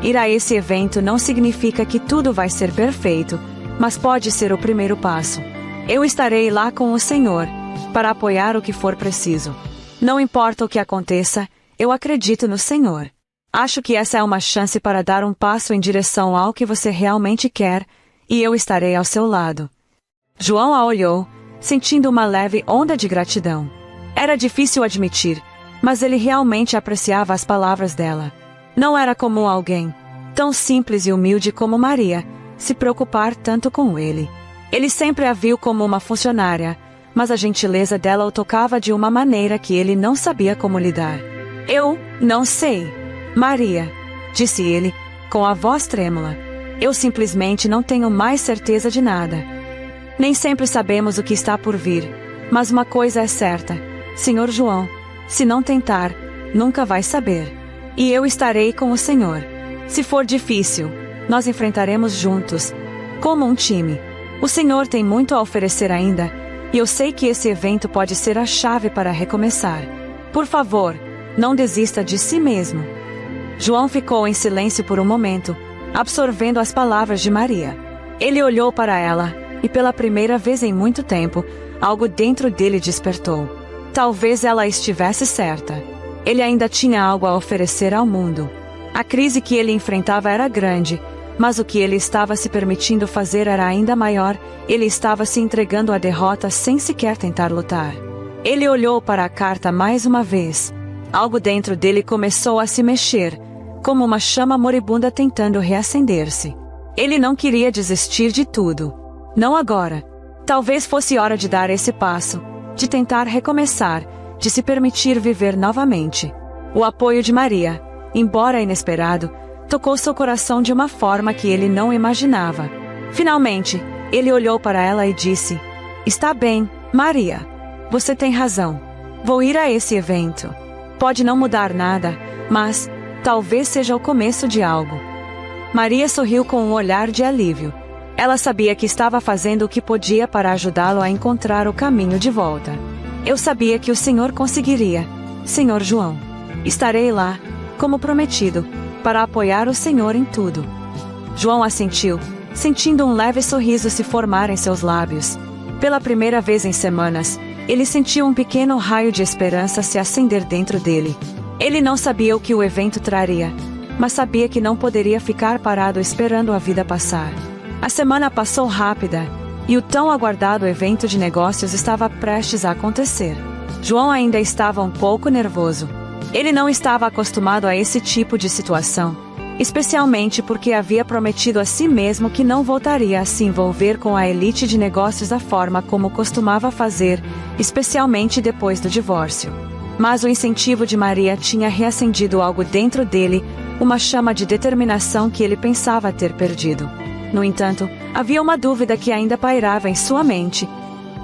Ir a esse evento não significa que tudo vai ser perfeito, mas pode ser o primeiro passo. Eu estarei lá com o Senhor, para apoiar o que for preciso. Não importa o que aconteça, eu acredito no Senhor. Acho que essa é uma chance para dar um passo em direção ao que você realmente quer, e eu estarei ao seu lado. João a olhou, sentindo uma leve onda de gratidão. Era difícil admitir, mas ele realmente apreciava as palavras dela. Não era comum alguém, tão simples e humilde como Maria, se preocupar tanto com ele. Ele sempre a viu como uma funcionária, mas a gentileza dela o tocava de uma maneira que ele não sabia como lidar. Eu não sei, Maria. disse ele, com a voz trêmula. Eu simplesmente não tenho mais certeza de nada. Nem sempre sabemos o que está por vir, mas uma coisa é certa, Sr. João, se não tentar, nunca vai saber. E eu estarei com o Senhor. Se for difícil, nós enfrentaremos juntos, como um time. O Senhor tem muito a oferecer ainda, e eu sei que esse evento pode ser a chave para recomeçar. Por favor, não desista de si mesmo. João ficou em silêncio por um momento, absorvendo as palavras de Maria. Ele olhou para ela, e pela primeira vez em muito tempo, algo dentro dele despertou. Talvez ela estivesse certa. Ele ainda tinha algo a oferecer ao mundo. A crise que ele enfrentava era grande, mas o que ele estava se permitindo fazer era ainda maior. Ele estava se entregando à derrota sem sequer tentar lutar. Ele olhou para a carta mais uma vez. Algo dentro dele começou a se mexer, como uma chama moribunda tentando reacender-se. Ele não queria desistir de tudo. Não agora. Talvez fosse hora de dar esse passo, de tentar recomeçar, de se permitir viver novamente. O apoio de Maria, embora inesperado, tocou seu coração de uma forma que ele não imaginava. Finalmente, ele olhou para ela e disse: "Está bem, Maria. Você tem razão. Vou ir a esse evento. Pode não mudar nada, mas talvez seja o começo de algo." Maria sorriu com um olhar de alívio. Ela sabia que estava fazendo o que podia para ajudá-lo a encontrar o caminho de volta. Eu sabia que o Senhor conseguiria, Sr. João. Estarei lá, como prometido, para apoiar o Senhor em tudo. João assentiu, sentindo um leve sorriso se formar em seus lábios. Pela primeira vez em semanas, ele sentiu um pequeno raio de esperança se acender dentro dele. Ele não sabia o que o evento traria, mas sabia que não poderia ficar parado esperando a vida passar. A semana passou rápida, e o tão aguardado evento de negócios estava prestes a acontecer. João ainda estava um pouco nervoso. Ele não estava acostumado a esse tipo de situação, especialmente porque havia prometido a si mesmo que não voltaria a se envolver com a elite de negócios da forma como costumava fazer, especialmente depois do divórcio. Mas o incentivo de Maria tinha reacendido algo dentro dele, uma chama de determinação que ele pensava ter perdido. No entanto, havia uma dúvida que ainda pairava em sua mente.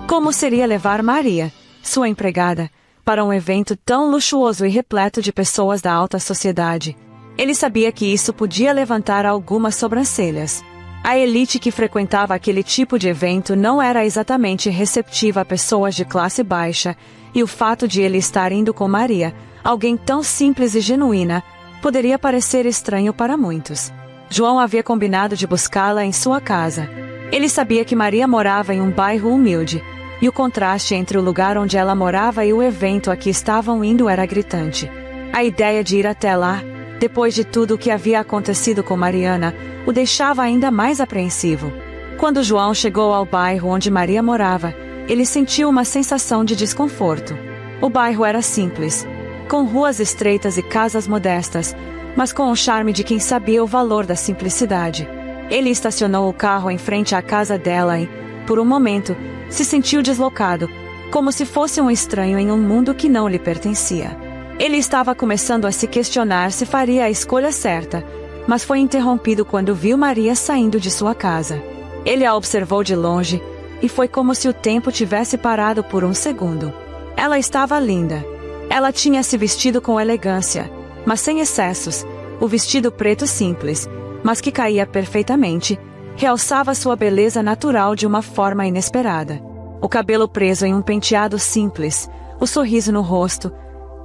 Como seria levar Maria, sua empregada, para um evento tão luxuoso e repleto de pessoas da alta sociedade? Ele sabia que isso podia levantar algumas sobrancelhas. A elite que frequentava aquele tipo de evento não era exatamente receptiva a pessoas de classe baixa, e o fato de ele estar indo com Maria, alguém tão simples e genuína, poderia parecer estranho para muitos. João havia combinado de buscá-la em sua casa. Ele sabia que Maria morava em um bairro humilde, e o contraste entre o lugar onde ela morava e o evento a que estavam indo era gritante. A ideia de ir até lá, depois de tudo o que havia acontecido com Mariana, o deixava ainda mais apreensivo. Quando João chegou ao bairro onde Maria morava, ele sentiu uma sensação de desconforto. O bairro era simples, com ruas estreitas e casas modestas, mas com o charme de quem sabia o valor da simplicidade. Ele estacionou o carro em frente à casa dela e, por um momento, se sentiu deslocado, como se fosse um estranho em um mundo que não lhe pertencia. Ele estava começando a se questionar se faria a escolha certa, mas foi interrompido quando viu Maria saindo de sua casa. Ele a observou de longe, e foi como se o tempo tivesse parado por um segundo. Ela estava linda. Ela tinha se vestido com elegância, mas sem excessos. O vestido preto simples, mas que caía perfeitamente, realçava sua beleza natural de uma forma inesperada. O cabelo preso em um penteado simples, o sorriso no rosto,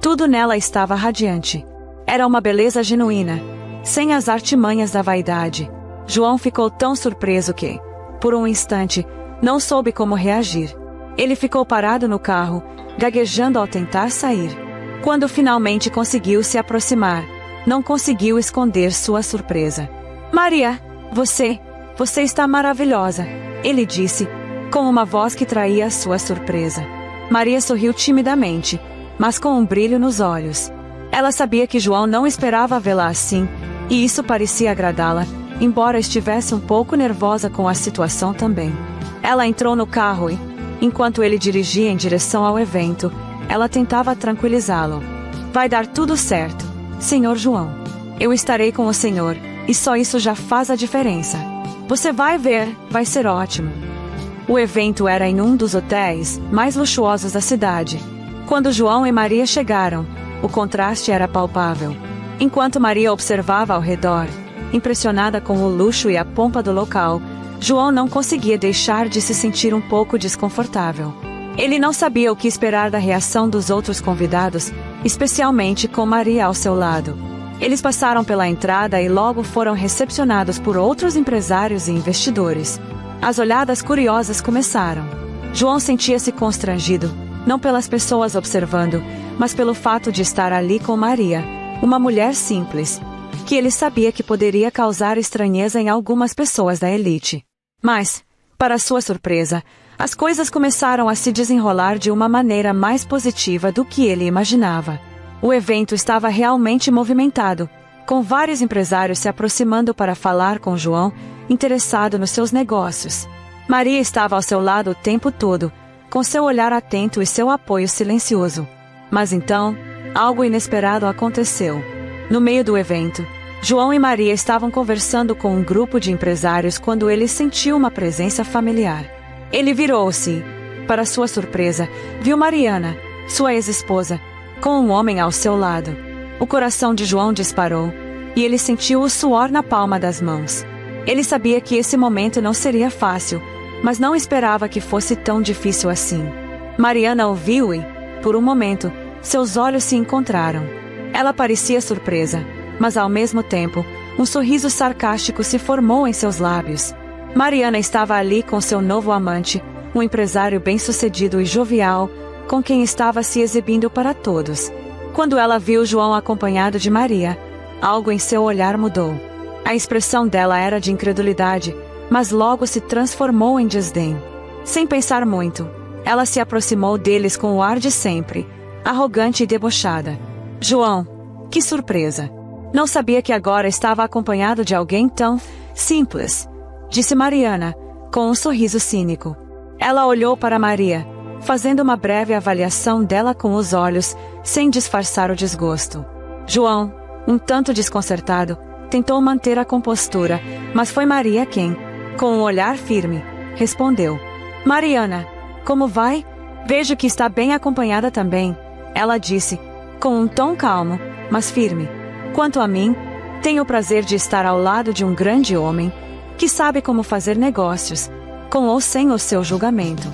tudo nela estava radiante. Era uma beleza genuína, sem as artimanhas da vaidade. João ficou tão surpreso que, por um instante, não soube como reagir. Ele ficou parado no carro, gaguejando ao tentar sair. Quando finalmente conseguiu se aproximar, não conseguiu esconder sua surpresa. "Maria, você está maravilhosa", ele disse, com uma voz que traía sua surpresa. Maria sorriu timidamente, mas com um brilho nos olhos. Ela sabia que João não esperava vê-la assim, e isso parecia agradá-la, embora estivesse um pouco nervosa com a situação também. Ela entrou no carro e, enquanto ele dirigia em direção ao evento, ela tentava tranquilizá-lo. "Vai dar tudo certo, Sr. João. Eu estarei com o Senhor, e só isso já faz a diferença. Você vai ver, vai ser ótimo. O evento era em um dos hotéis mais luxuosos da cidade. Quando João e Maria chegaram, o contraste era palpável. Enquanto Maria observava ao redor, impressionada com o luxo e a pompa do local, João não conseguia deixar de se sentir um pouco desconfortável. Ele não sabia o que esperar da reação dos outros convidados, especialmente com Maria ao seu lado. Eles passaram pela entrada e logo foram recepcionados por outros empresários e investidores. As olhadas curiosas começaram. João sentia-se constrangido, não pelas pessoas observando, mas pelo fato de estar ali com Maria, uma mulher simples, que ele sabia que poderia causar estranheza em algumas pessoas da elite. Mas, para sua surpresa, as coisas começaram a se desenrolar de uma maneira mais positiva do que ele imaginava. O evento estava realmente movimentado, com vários empresários se aproximando para falar com João, interessado nos seus negócios. Maria estava ao seu lado o tempo todo, com seu olhar atento e seu apoio silencioso. Mas então, algo inesperado aconteceu. No meio do evento, João e Maria estavam conversando com um grupo de empresários quando ele sentiu uma presença familiar. Ele virou-se e, para sua surpresa, viu Mariana, sua ex-esposa, com um homem ao seu lado. O coração de João disparou, e ele sentiu o suor na palma das mãos. Ele sabia que esse momento não seria fácil, mas não esperava que fosse tão difícil assim. Mariana ouviu e, por um momento, seus olhos se encontraram. Ela parecia surpresa, mas ao mesmo tempo, um sorriso sarcástico se formou em seus lábios. Mariana estava ali com seu novo amante, um empresário bem-sucedido e jovial, com quem estava se exibindo para todos. Quando ela viu João acompanhado de Maria, algo em seu olhar mudou. A expressão dela era de incredulidade, mas logo se transformou em desdém. Sem pensar muito, ela se aproximou deles com o ar de sempre, arrogante e debochada. João, que surpresa! Não sabia que agora estava acompanhado de alguém tão simples, disse Mariana, com um sorriso cínico. Ela olhou para Maria, fazendo uma breve avaliação dela com os olhos, sem disfarçar o desgosto. João, um tanto desconcertado, tentou manter a compostura, mas foi Maria quem, com um olhar firme, respondeu. Mariana, como vai? Vejo que está bem acompanhada também, ela disse, com um tom calmo, mas firme. Quanto a mim, tenho o prazer de estar ao lado de um grande homem, que sabe como fazer negócios, com ou sem o seu julgamento.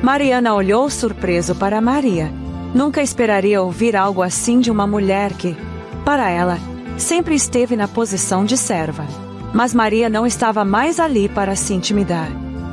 Mariana olhou surpreso para Maria. Nunca esperaria ouvir algo assim de uma mulher que, para ela, sempre esteve na posição de serva. Mas Maria não estava mais ali para se intimidar.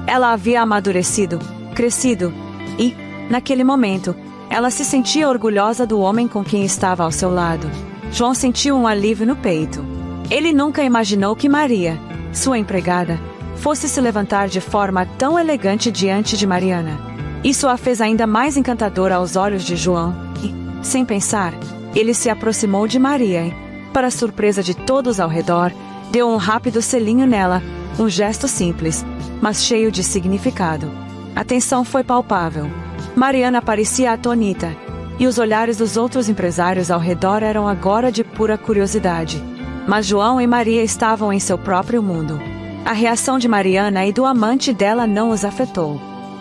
Ela havia amadurecido, crescido, e, naquele momento, ela se sentia orgulhosa do homem com quem estava ao seu lado. João sentiu um alívio no peito. Ele nunca imaginou que Maria, sua empregada, fosse se levantar de forma tão elegante diante de Mariana. Isso a fez ainda mais encantadora aos olhos de João e, sem pensar, ele se aproximou de Maria e, para a surpresa de todos ao redor, deu um rápido selinho nela, um gesto simples, mas cheio de significado. A tensão foi palpável. Mariana parecia atônita, e os olhares dos outros empresários ao redor eram agora de pura curiosidade. Mas João e Maria estavam em seu próprio mundo. A reação de Mariana e do amante dela não os afetou.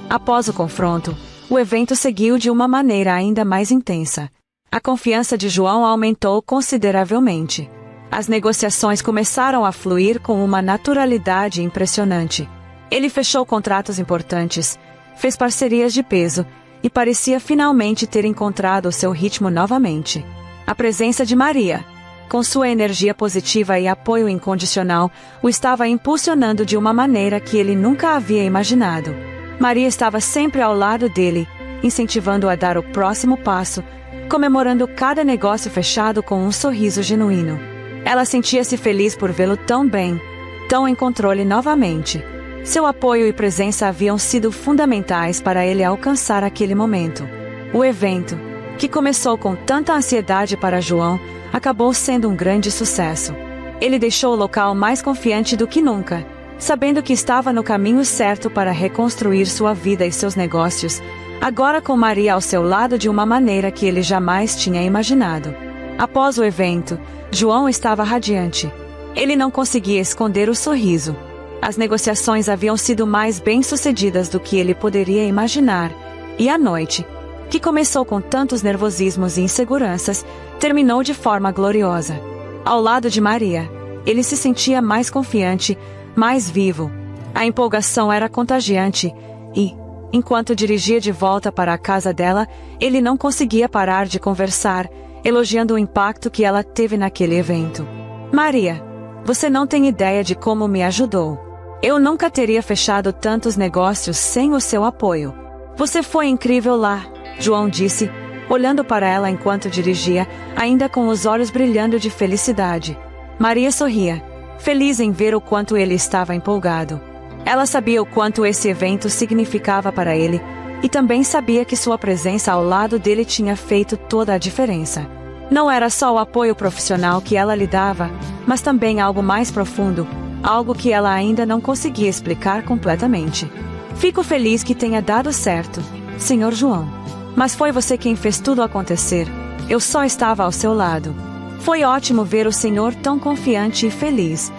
Após o confronto, o evento seguiu de uma maneira ainda mais intensa. A confiança de João aumentou consideravelmente. As negociações começaram a fluir com uma naturalidade impressionante. Ele fechou contratos importantes, fez parcerias de peso e parecia finalmente ter encontrado o seu ritmo novamente. A presença de Maria, com sua energia positiva e apoio incondicional, o estava impulsionando de uma maneira que ele nunca havia imaginado. Maria estava sempre ao lado dele, incentivando-o a dar o próximo passo, comemorando cada negócio fechado com um sorriso genuíno. Ela sentia-se feliz por vê-lo tão bem, tão em controle novamente. Seu apoio e presença haviam sido fundamentais para ele alcançar aquele momento. O evento, que começou com tanta ansiedade para João, acabou sendo um grande sucesso. Ele deixou o local mais confiante do que nunca, sabendo que estava no caminho certo para reconstruir sua vida e seus negócios, agora com Maria ao seu lado de uma maneira que ele jamais tinha imaginado. Após o evento, João estava radiante. Ele não conseguia esconder o sorriso. As negociações haviam sido mais bem-sucedidas do que ele poderia imaginar, e a noite, que começou com tantos nervosismos e inseguranças, terminou de forma gloriosa. Ao lado de Maria, ele se sentia mais confiante, mais vivo. A empolgação era contagiante e, enquanto dirigia de volta para a casa dela, ele não conseguia parar de conversar, elogiando o impacto que ela teve naquele evento. Maria, você não tem ideia de como me ajudou. Eu nunca teria fechado tantos negócios sem o seu apoio. Você foi incrível lá, João disse, olhando para ela enquanto dirigia, ainda com os olhos brilhando de felicidade. Maria sorria, feliz em ver o quanto ele estava empolgado. Ela sabia o quanto esse evento significava para ele, e também sabia que sua presença ao lado dele tinha feito toda a diferença. Não era só o apoio profissional que ela lhe dava, mas também algo mais profundo, algo que ela ainda não conseguia explicar completamente. Fico feliz que tenha dado certo, Sr. João. Mas foi você quem fez tudo acontecer. Eu só estava ao seu lado. Foi ótimo ver o senhor tão confiante e feliz.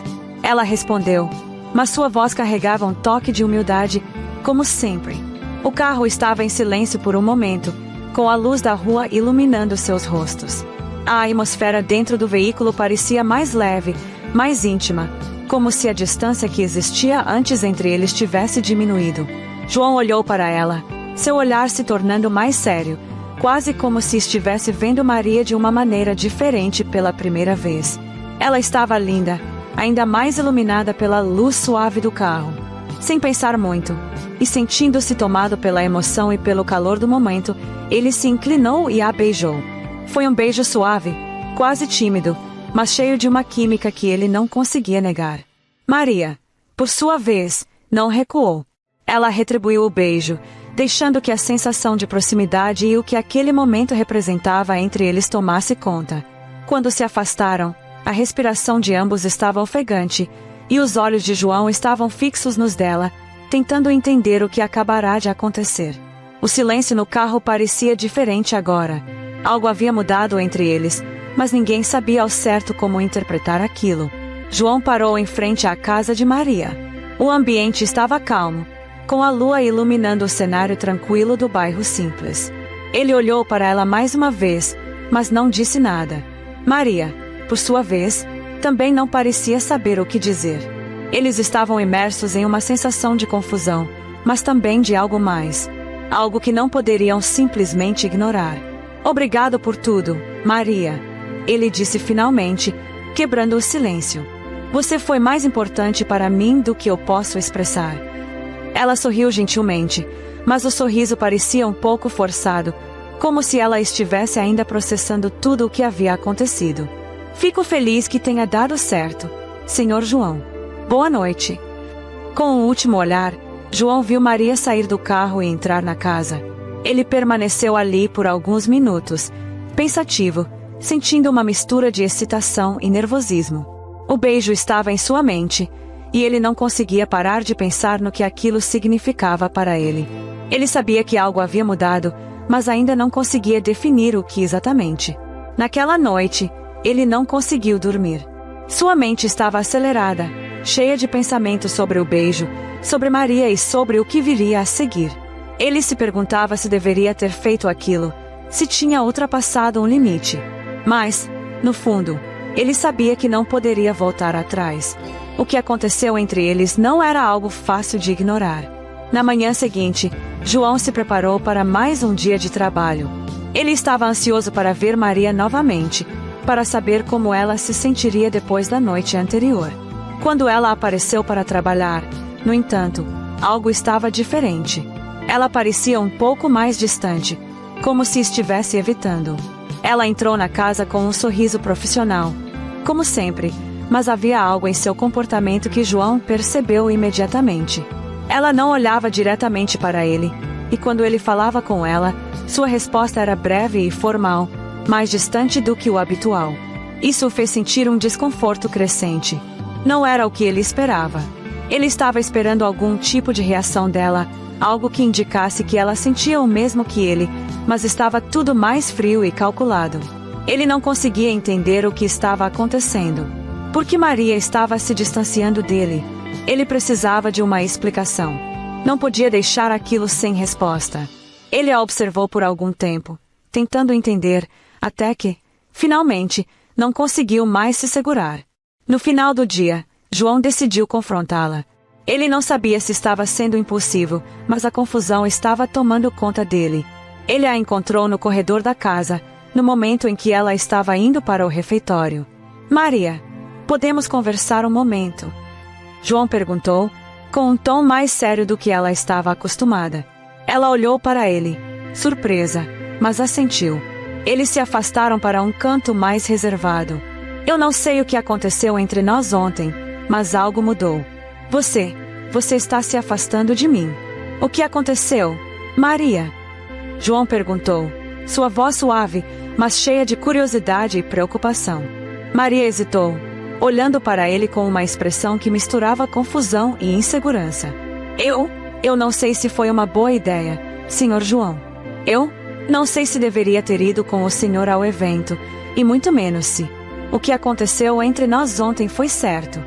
Ela respondeu, mas sua voz carregava um toque de humildade, como sempre. O carro estava em silêncio por um momento, com a luz da rua iluminando seus rostos. A atmosfera dentro do veículo parecia mais leve, mais íntima, como se a distância que existia antes entre eles tivesse diminuído. João olhou para ela, seu olhar se tornando mais sério, quase como se estivesse vendo Maria de uma maneira diferente pela primeira vez. Ela estava linda, ainda mais iluminada pela luz suave do carro. Sem pensar muito, e sentindo-se tomado pela emoção e pelo calor do momento, ele se inclinou e a beijou. Foi um beijo suave, quase tímido, mas cheio de uma química que ele não conseguia negar. Maria, por sua vez, não recuou. Ela retribuiu o beijo, deixando que a sensação de proximidade e o que aquele momento representava entre eles tomasse conta. Quando se afastaram, a respiração de ambos estava ofegante, e os olhos de João estavam fixos nos dela, tentando entender o que acabará de acontecer. O silêncio no carro parecia diferente agora. Algo havia mudado entre eles, mas ninguém sabia ao certo como interpretar aquilo. João parou em frente à casa de Maria. O ambiente estava calmo, com a lua iluminando o cenário tranquilo do bairro simples. Ele olhou para ela mais uma vez, mas não disse nada. Maria, por sua vez, também não parecia saber o que dizer. Eles estavam imersos em uma sensação de confusão, mas também de algo mais. Algo que não poderiam simplesmente ignorar. Obrigado por tudo, Maria. Ele disse finalmente, quebrando o silêncio. Você foi mais importante para mim do que eu posso expressar. Ela sorriu gentilmente, mas o sorriso parecia um pouco forçado, como se ela estivesse ainda processando tudo o que havia acontecido. Fico feliz que tenha dado certo, Sr. João. Boa noite. Com um último olhar, João viu Maria sair do carro e entrar na casa. Ele permaneceu ali por alguns minutos, pensativo, sentindo uma mistura de excitação e nervosismo. O beijo estava em sua mente, e ele não conseguia parar de pensar no que aquilo significava para ele. Ele sabia que algo havia mudado, mas ainda não conseguia definir o que exatamente. Naquela noite, ele não conseguiu dormir. Sua mente estava acelerada, cheia de pensamentos sobre o beijo, sobre Maria e sobre o que viria a seguir. Ele se perguntava se deveria ter feito aquilo, se tinha ultrapassado um limite. Mas, no fundo, ele sabia que não poderia voltar atrás. O que aconteceu entre eles não era algo fácil de ignorar. Na manhã seguinte, João se preparou para mais um dia de trabalho. Ele estava ansioso para ver Maria novamente, para saber como ela se sentiria depois da noite anterior. Quando ela apareceu para trabalhar, no entanto, algo estava diferente. Ela parecia um pouco mais distante, como se estivesse evitando. Ela entrou na casa com um sorriso profissional, como sempre, mas havia algo em seu comportamento que João percebeu imediatamente. Ela não olhava diretamente para ele, e quando ele falava com ela, sua resposta era breve e formal, mais distante do que o habitual. Isso o fez sentir um desconforto crescente. Não era o que ele esperava. Ele estava esperando algum tipo de reação dela, algo que indicasse que ela sentia o mesmo que ele, mas estava tudo mais frio e calculado. Ele não conseguia entender o que estava acontecendo. Por que Maria estava se distanciando dele? Ele precisava de uma explicação. Não podia deixar aquilo sem resposta. Ele a observou por algum tempo, tentando entender, até que, finalmente, não conseguiu mais se segurar. No final do dia, João decidiu confrontá-la. Ele não sabia se estava sendo impulsivo, mas a confusão estava tomando conta dele. Ele a encontrou no corredor da casa, no momento em que ela estava indo para o refeitório. Maria, podemos conversar um momento? João perguntou, com um tom mais sério do que ela estava acostumada. Ela olhou para ele, surpresa, mas assentiu. Eles se afastaram para um canto mais reservado. Eu não sei o que aconteceu entre nós ontem, mas algo mudou. Você está se afastando de mim. O que aconteceu, Maria? João perguntou, sua voz suave, mas cheia de curiosidade e preocupação. Maria hesitou, olhando para ele com uma expressão que misturava confusão e insegurança. Eu não sei se foi uma boa ideia, Sr. João. Eu não sei se deveria ter ido com o senhor ao evento, e muito menos se o que aconteceu entre nós ontem foi certo.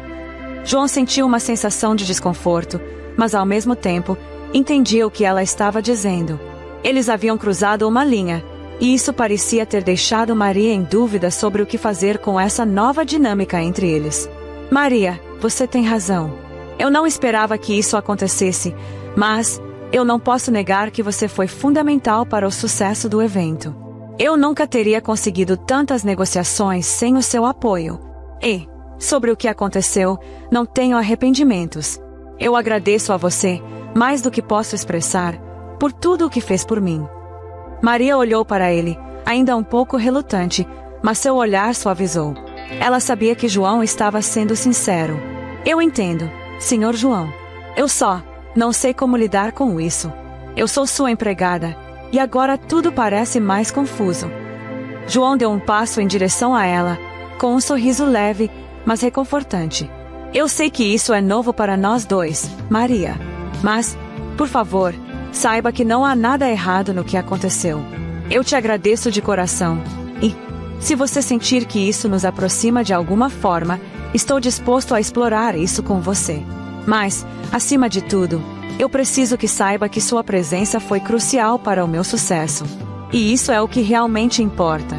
João sentiu uma sensação de desconforto, mas ao mesmo tempo, entendia o que ela estava dizendo. Eles haviam cruzado uma linha, e isso parecia ter deixado Maria em dúvida sobre o que fazer com essa nova dinâmica entre eles. Maria, você tem razão. Eu não esperava que isso acontecesse, mas eu não posso negar que você foi fundamental para o sucesso do evento. Eu nunca teria conseguido tantas negociações sem o seu apoio. E, sobre o que aconteceu, não tenho arrependimentos. Eu agradeço a você, mais do que posso expressar, por tudo o que fez por mim. Maria olhou para ele, ainda um pouco relutante, mas seu olhar suavizou. Ela sabia que João estava sendo sincero. Eu entendo, Sr. João. Eu só não sei como lidar com isso. Eu sou sua empregada, e agora tudo parece mais confuso. João deu um passo em direção a ela, com um sorriso leve, mas reconfortante. Eu sei que isso é novo para nós dois, Maria. Mas, por favor, saiba que não há nada errado no que aconteceu. Eu te agradeço de coração. E, se você sentir que isso nos aproxima de alguma forma, estou disposto a explorar isso com você. Mas, acima de tudo, eu preciso que saiba que sua presença foi crucial para o meu sucesso. E isso é o que realmente importa.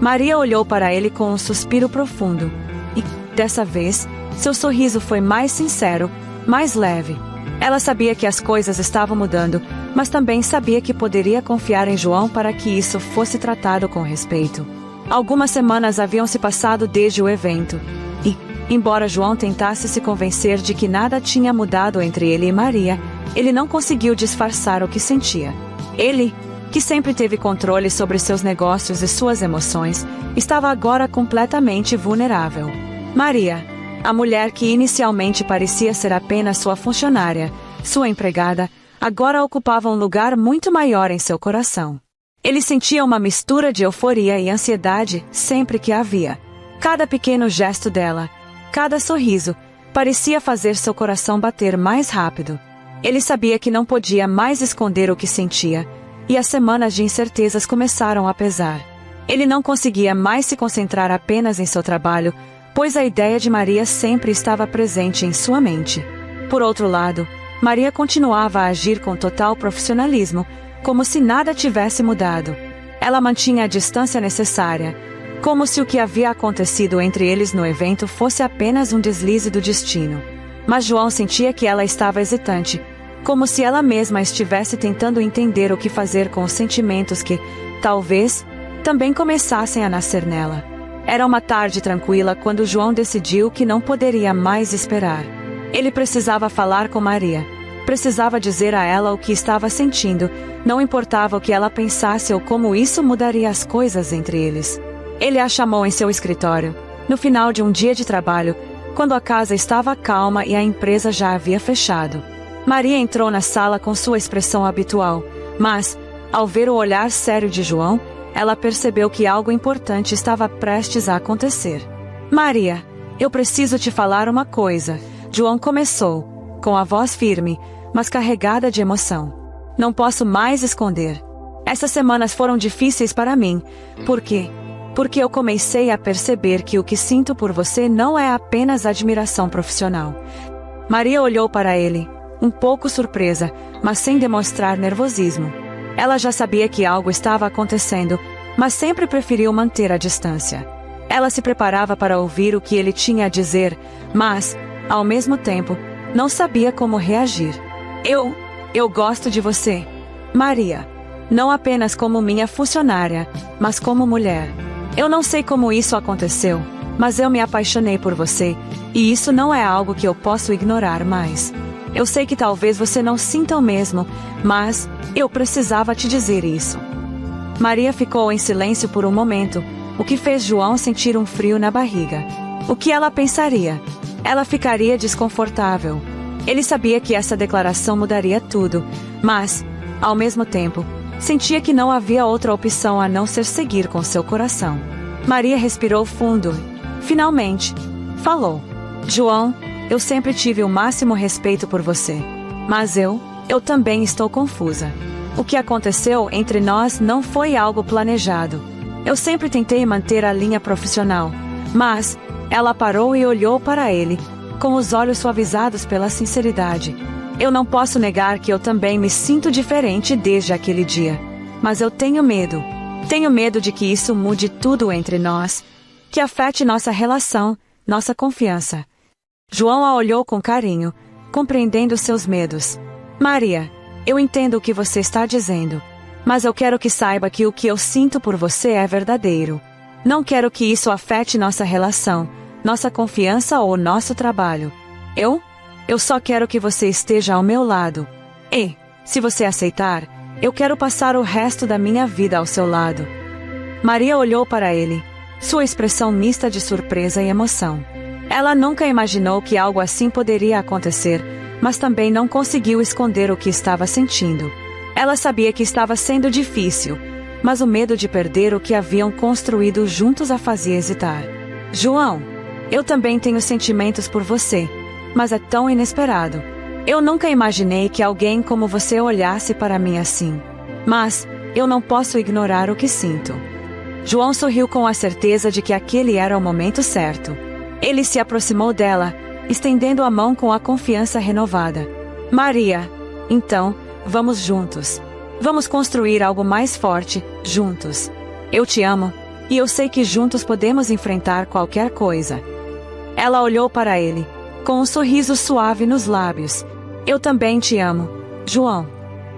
Maria olhou para ele com um suspiro profundo. E, dessa vez, seu sorriso foi mais sincero, mais leve. Ela sabia que as coisas estavam mudando, mas também sabia que poderia confiar em João para que isso fosse tratado com respeito. Algumas semanas haviam se passado desde o evento. E, embora João tentasse se convencer de que nada tinha mudado entre ele e Maria, ele não conseguiu disfarçar o que sentia. Ele, que sempre teve controle sobre seus negócios e suas emoções, estava agora completamente vulnerável. Maria, a mulher que inicialmente parecia ser apenas sua funcionária, sua empregada, agora ocupava um lugar muito maior em seu coração. Ele sentia uma mistura de euforia e ansiedade sempre que a via. Cada pequeno gesto dela, cada sorriso, parecia fazer seu coração bater mais rápido. Ele sabia que não podia mais esconder o que sentia, e as semanas de incertezas começaram a pesar. Ele não conseguia mais se concentrar apenas em seu trabalho, pois a ideia de Maria sempre estava presente em sua mente. Por outro lado, Maria continuava a agir com total profissionalismo, como se nada tivesse mudado. Ela mantinha a distância necessária, como se o que havia acontecido entre eles no evento fosse apenas um deslize do destino. Mas João sentia que ela estava hesitante, como se ela mesma estivesse tentando entender o que fazer com os sentimentos que, talvez, também começassem a nascer nela. Era uma tarde tranquila quando João decidiu que não poderia mais esperar. Ele precisava falar com Maria. Precisava dizer a ela o que estava sentindo, não importava o que ela pensasse ou como isso mudaria as coisas entre eles. Ele a chamou em seu escritório, no final de um dia de trabalho, quando a casa estava calma e a empresa já havia fechado. Maria entrou na sala com sua expressão habitual, mas, ao ver o olhar sério de João, ela percebeu que algo importante estava prestes a acontecer. Maria, eu preciso te falar uma coisa, João começou, com a voz firme, mas carregada de emoção. Não posso mais esconder. Essas semanas foram difíceis para mim, porque porque eu comecei a perceber que o que sinto por você não é apenas admiração profissional. Maria olhou para ele, um pouco surpresa, mas sem demonstrar nervosismo. Ela já sabia que algo estava acontecendo, mas sempre preferiu manter a distância. Ela se preparava para ouvir o que ele tinha a dizer, mas, ao mesmo tempo, não sabia como reagir. Eu gosto de você, Maria. Não apenas como minha funcionária, mas como mulher. Eu não sei como isso aconteceu, mas eu me apaixonei por você, e isso não é algo que eu posso ignorar mais. Eu sei que talvez você não sinta o mesmo, mas eu precisava te dizer isso. Maria ficou em silêncio por um momento, o que fez João sentir um frio na barriga. O que ela pensaria? Ela ficaria desconfortável. Ele sabia que essa declaração mudaria tudo, mas, ao mesmo tempo, sentia que não havia outra opção a não ser seguir com seu coração. Maria respirou fundo. Finalmente, falou: João, eu sempre tive o máximo respeito por você. Mas eu também estou confusa. O que aconteceu entre nós não foi algo planejado. Eu sempre tentei manter a linha profissional. Mas, ela parou e olhou para ele, com os olhos suavizados pela sinceridade. Eu não posso negar que eu também me sinto diferente desde aquele dia. Mas eu tenho medo. Tenho medo de que isso mude tudo entre nós, que afete nossa relação, nossa confiança. João a olhou com carinho, compreendendo seus medos. Maria, eu entendo o que você está dizendo, mas eu quero que saiba que o que eu sinto por você é verdadeiro. Não quero que isso afete nossa relação, nossa confiança ou nosso trabalho. Eu só quero que você esteja ao meu lado. E, se você aceitar, eu quero passar o resto da minha vida ao seu lado. Maria olhou para ele, sua expressão mista de surpresa e emoção. Ela nunca imaginou que algo assim poderia acontecer, mas também não conseguiu esconder o que estava sentindo. Ela sabia que estava sendo difícil, mas o medo de perder o que haviam construído juntos a fazia hesitar. João, eu também tenho sentimentos por você, mas é tão inesperado. Eu nunca imaginei que alguém como você olhasse para mim assim. Mas, eu não posso ignorar o que sinto. João sorriu com a certeza de que aquele era o momento certo. Ele se aproximou dela, estendendo a mão com a confiança renovada. Maria, então, vamos juntos. Vamos construir algo mais forte, juntos. Eu te amo, e eu sei que juntos podemos enfrentar qualquer coisa. Ela olhou para ele, com um sorriso suave nos lábios. Eu também te amo, João.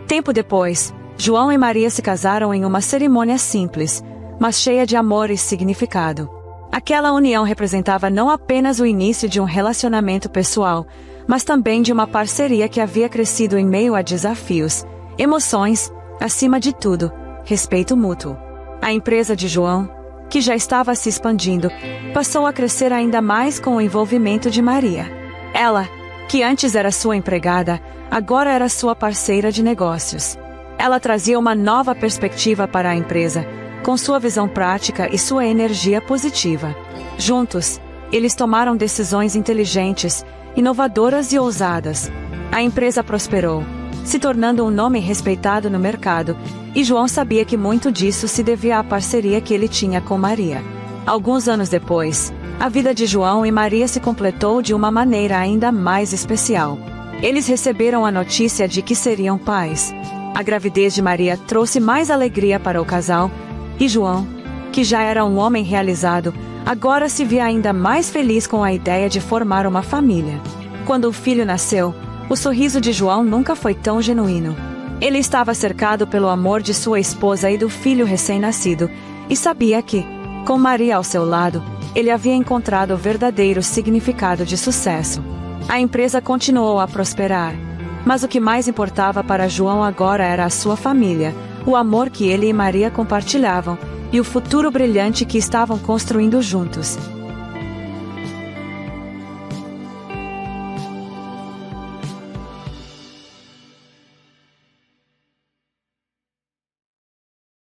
Tempo depois, João e Maria se casaram em uma cerimônia simples, mas cheia de amor e significado. Aquela união representava não apenas o início de um relacionamento pessoal, mas também de uma parceria que havia crescido em meio a desafios, emoções, acima de tudo, respeito mútuo. A empresa de João, que já estava se expandindo, passou a crescer ainda mais com o envolvimento de Maria. Ela, que antes era sua empregada, agora era sua parceira de negócios. Ela trazia uma nova perspectiva para a empresa, com sua visão prática e sua energia positiva. Juntos, eles tomaram decisões inteligentes, inovadoras e ousadas. A empresa prosperou, se tornando um nome respeitado no mercado, e João sabia que muito disso se devia à parceria que ele tinha com Maria. Alguns anos depois, a vida de João e Maria se completou de uma maneira ainda mais especial. Eles receberam a notícia de que seriam pais. A gravidez de Maria trouxe mais alegria para o casal, e João, que já era um homem realizado, agora se via ainda mais feliz com a ideia de formar uma família. Quando o filho nasceu, o sorriso de João nunca foi tão genuíno. Ele estava cercado pelo amor de sua esposa e do filho recém-nascido, e sabia que, com Maria ao seu lado, ele havia encontrado o verdadeiro significado de sucesso. A empresa continuou a prosperar, mas o que mais importava para João agora era a sua família, o amor que ele e Maria compartilhavam, e o futuro brilhante que estavam construindo juntos.